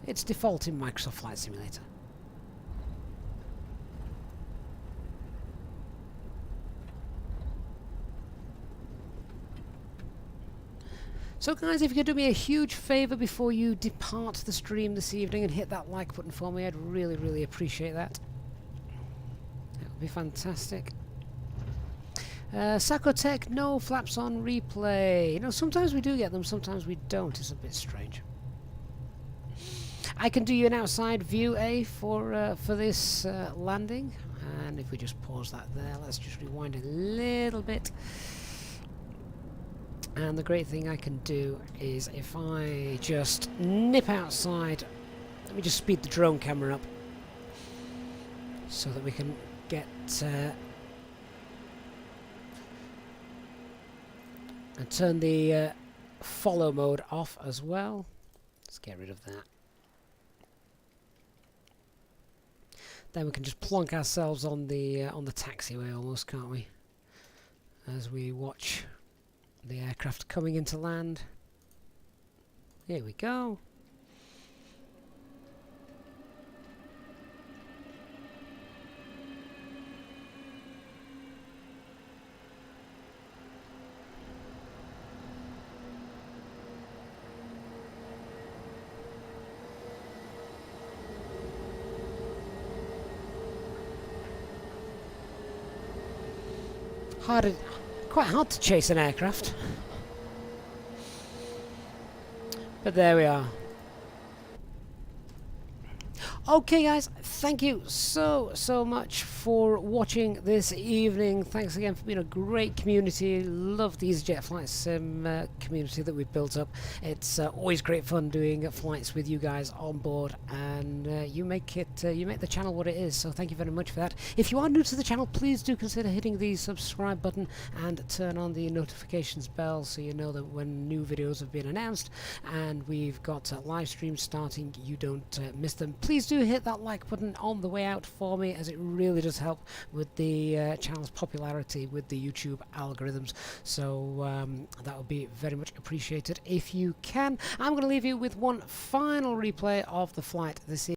It's default in Microsoft Flight Simulator. So guys, if you could do me a huge favour before you depart the stream this evening and hit that like button for me, I'd really, really appreciate that. That would be fantastic. Sakotech, no flaps on replay. You know, sometimes we do get them, sometimes we don't. It's a bit strange. I can do you an outside view, for this landing. And if we just pause that there, let's just rewind a little bit. And the great thing I can do is if I just nip outside, let me just speed the drone camera up so that we can get and turn the follow mode off as well. Let's get rid of that. Then we can just plonk ourselves on the taxiway almost, can't we? As we watch the aircraft coming into land. Here we go. Quite hard to chase an aircraft. But there we are. Okay guys, thank you so much for watching this evening. Thanks again for being a great community. Love the Easyjet Flight Sim community that we've built up. It's always great fun doing flights with you guys on board, and you make the channel what it is, so thank you very much for that. If you are new to the channel, please do consider hitting the subscribe button and turn on the notifications bell so you know that when new videos have been announced and we've got live streams starting, you don't miss them. Please do hit that like button on the way out for me, as it really does help with the channel's popularity with the YouTube algorithms, so that would be very much appreciated if you can. I'm going to leave you with one final replay of the flight this evening.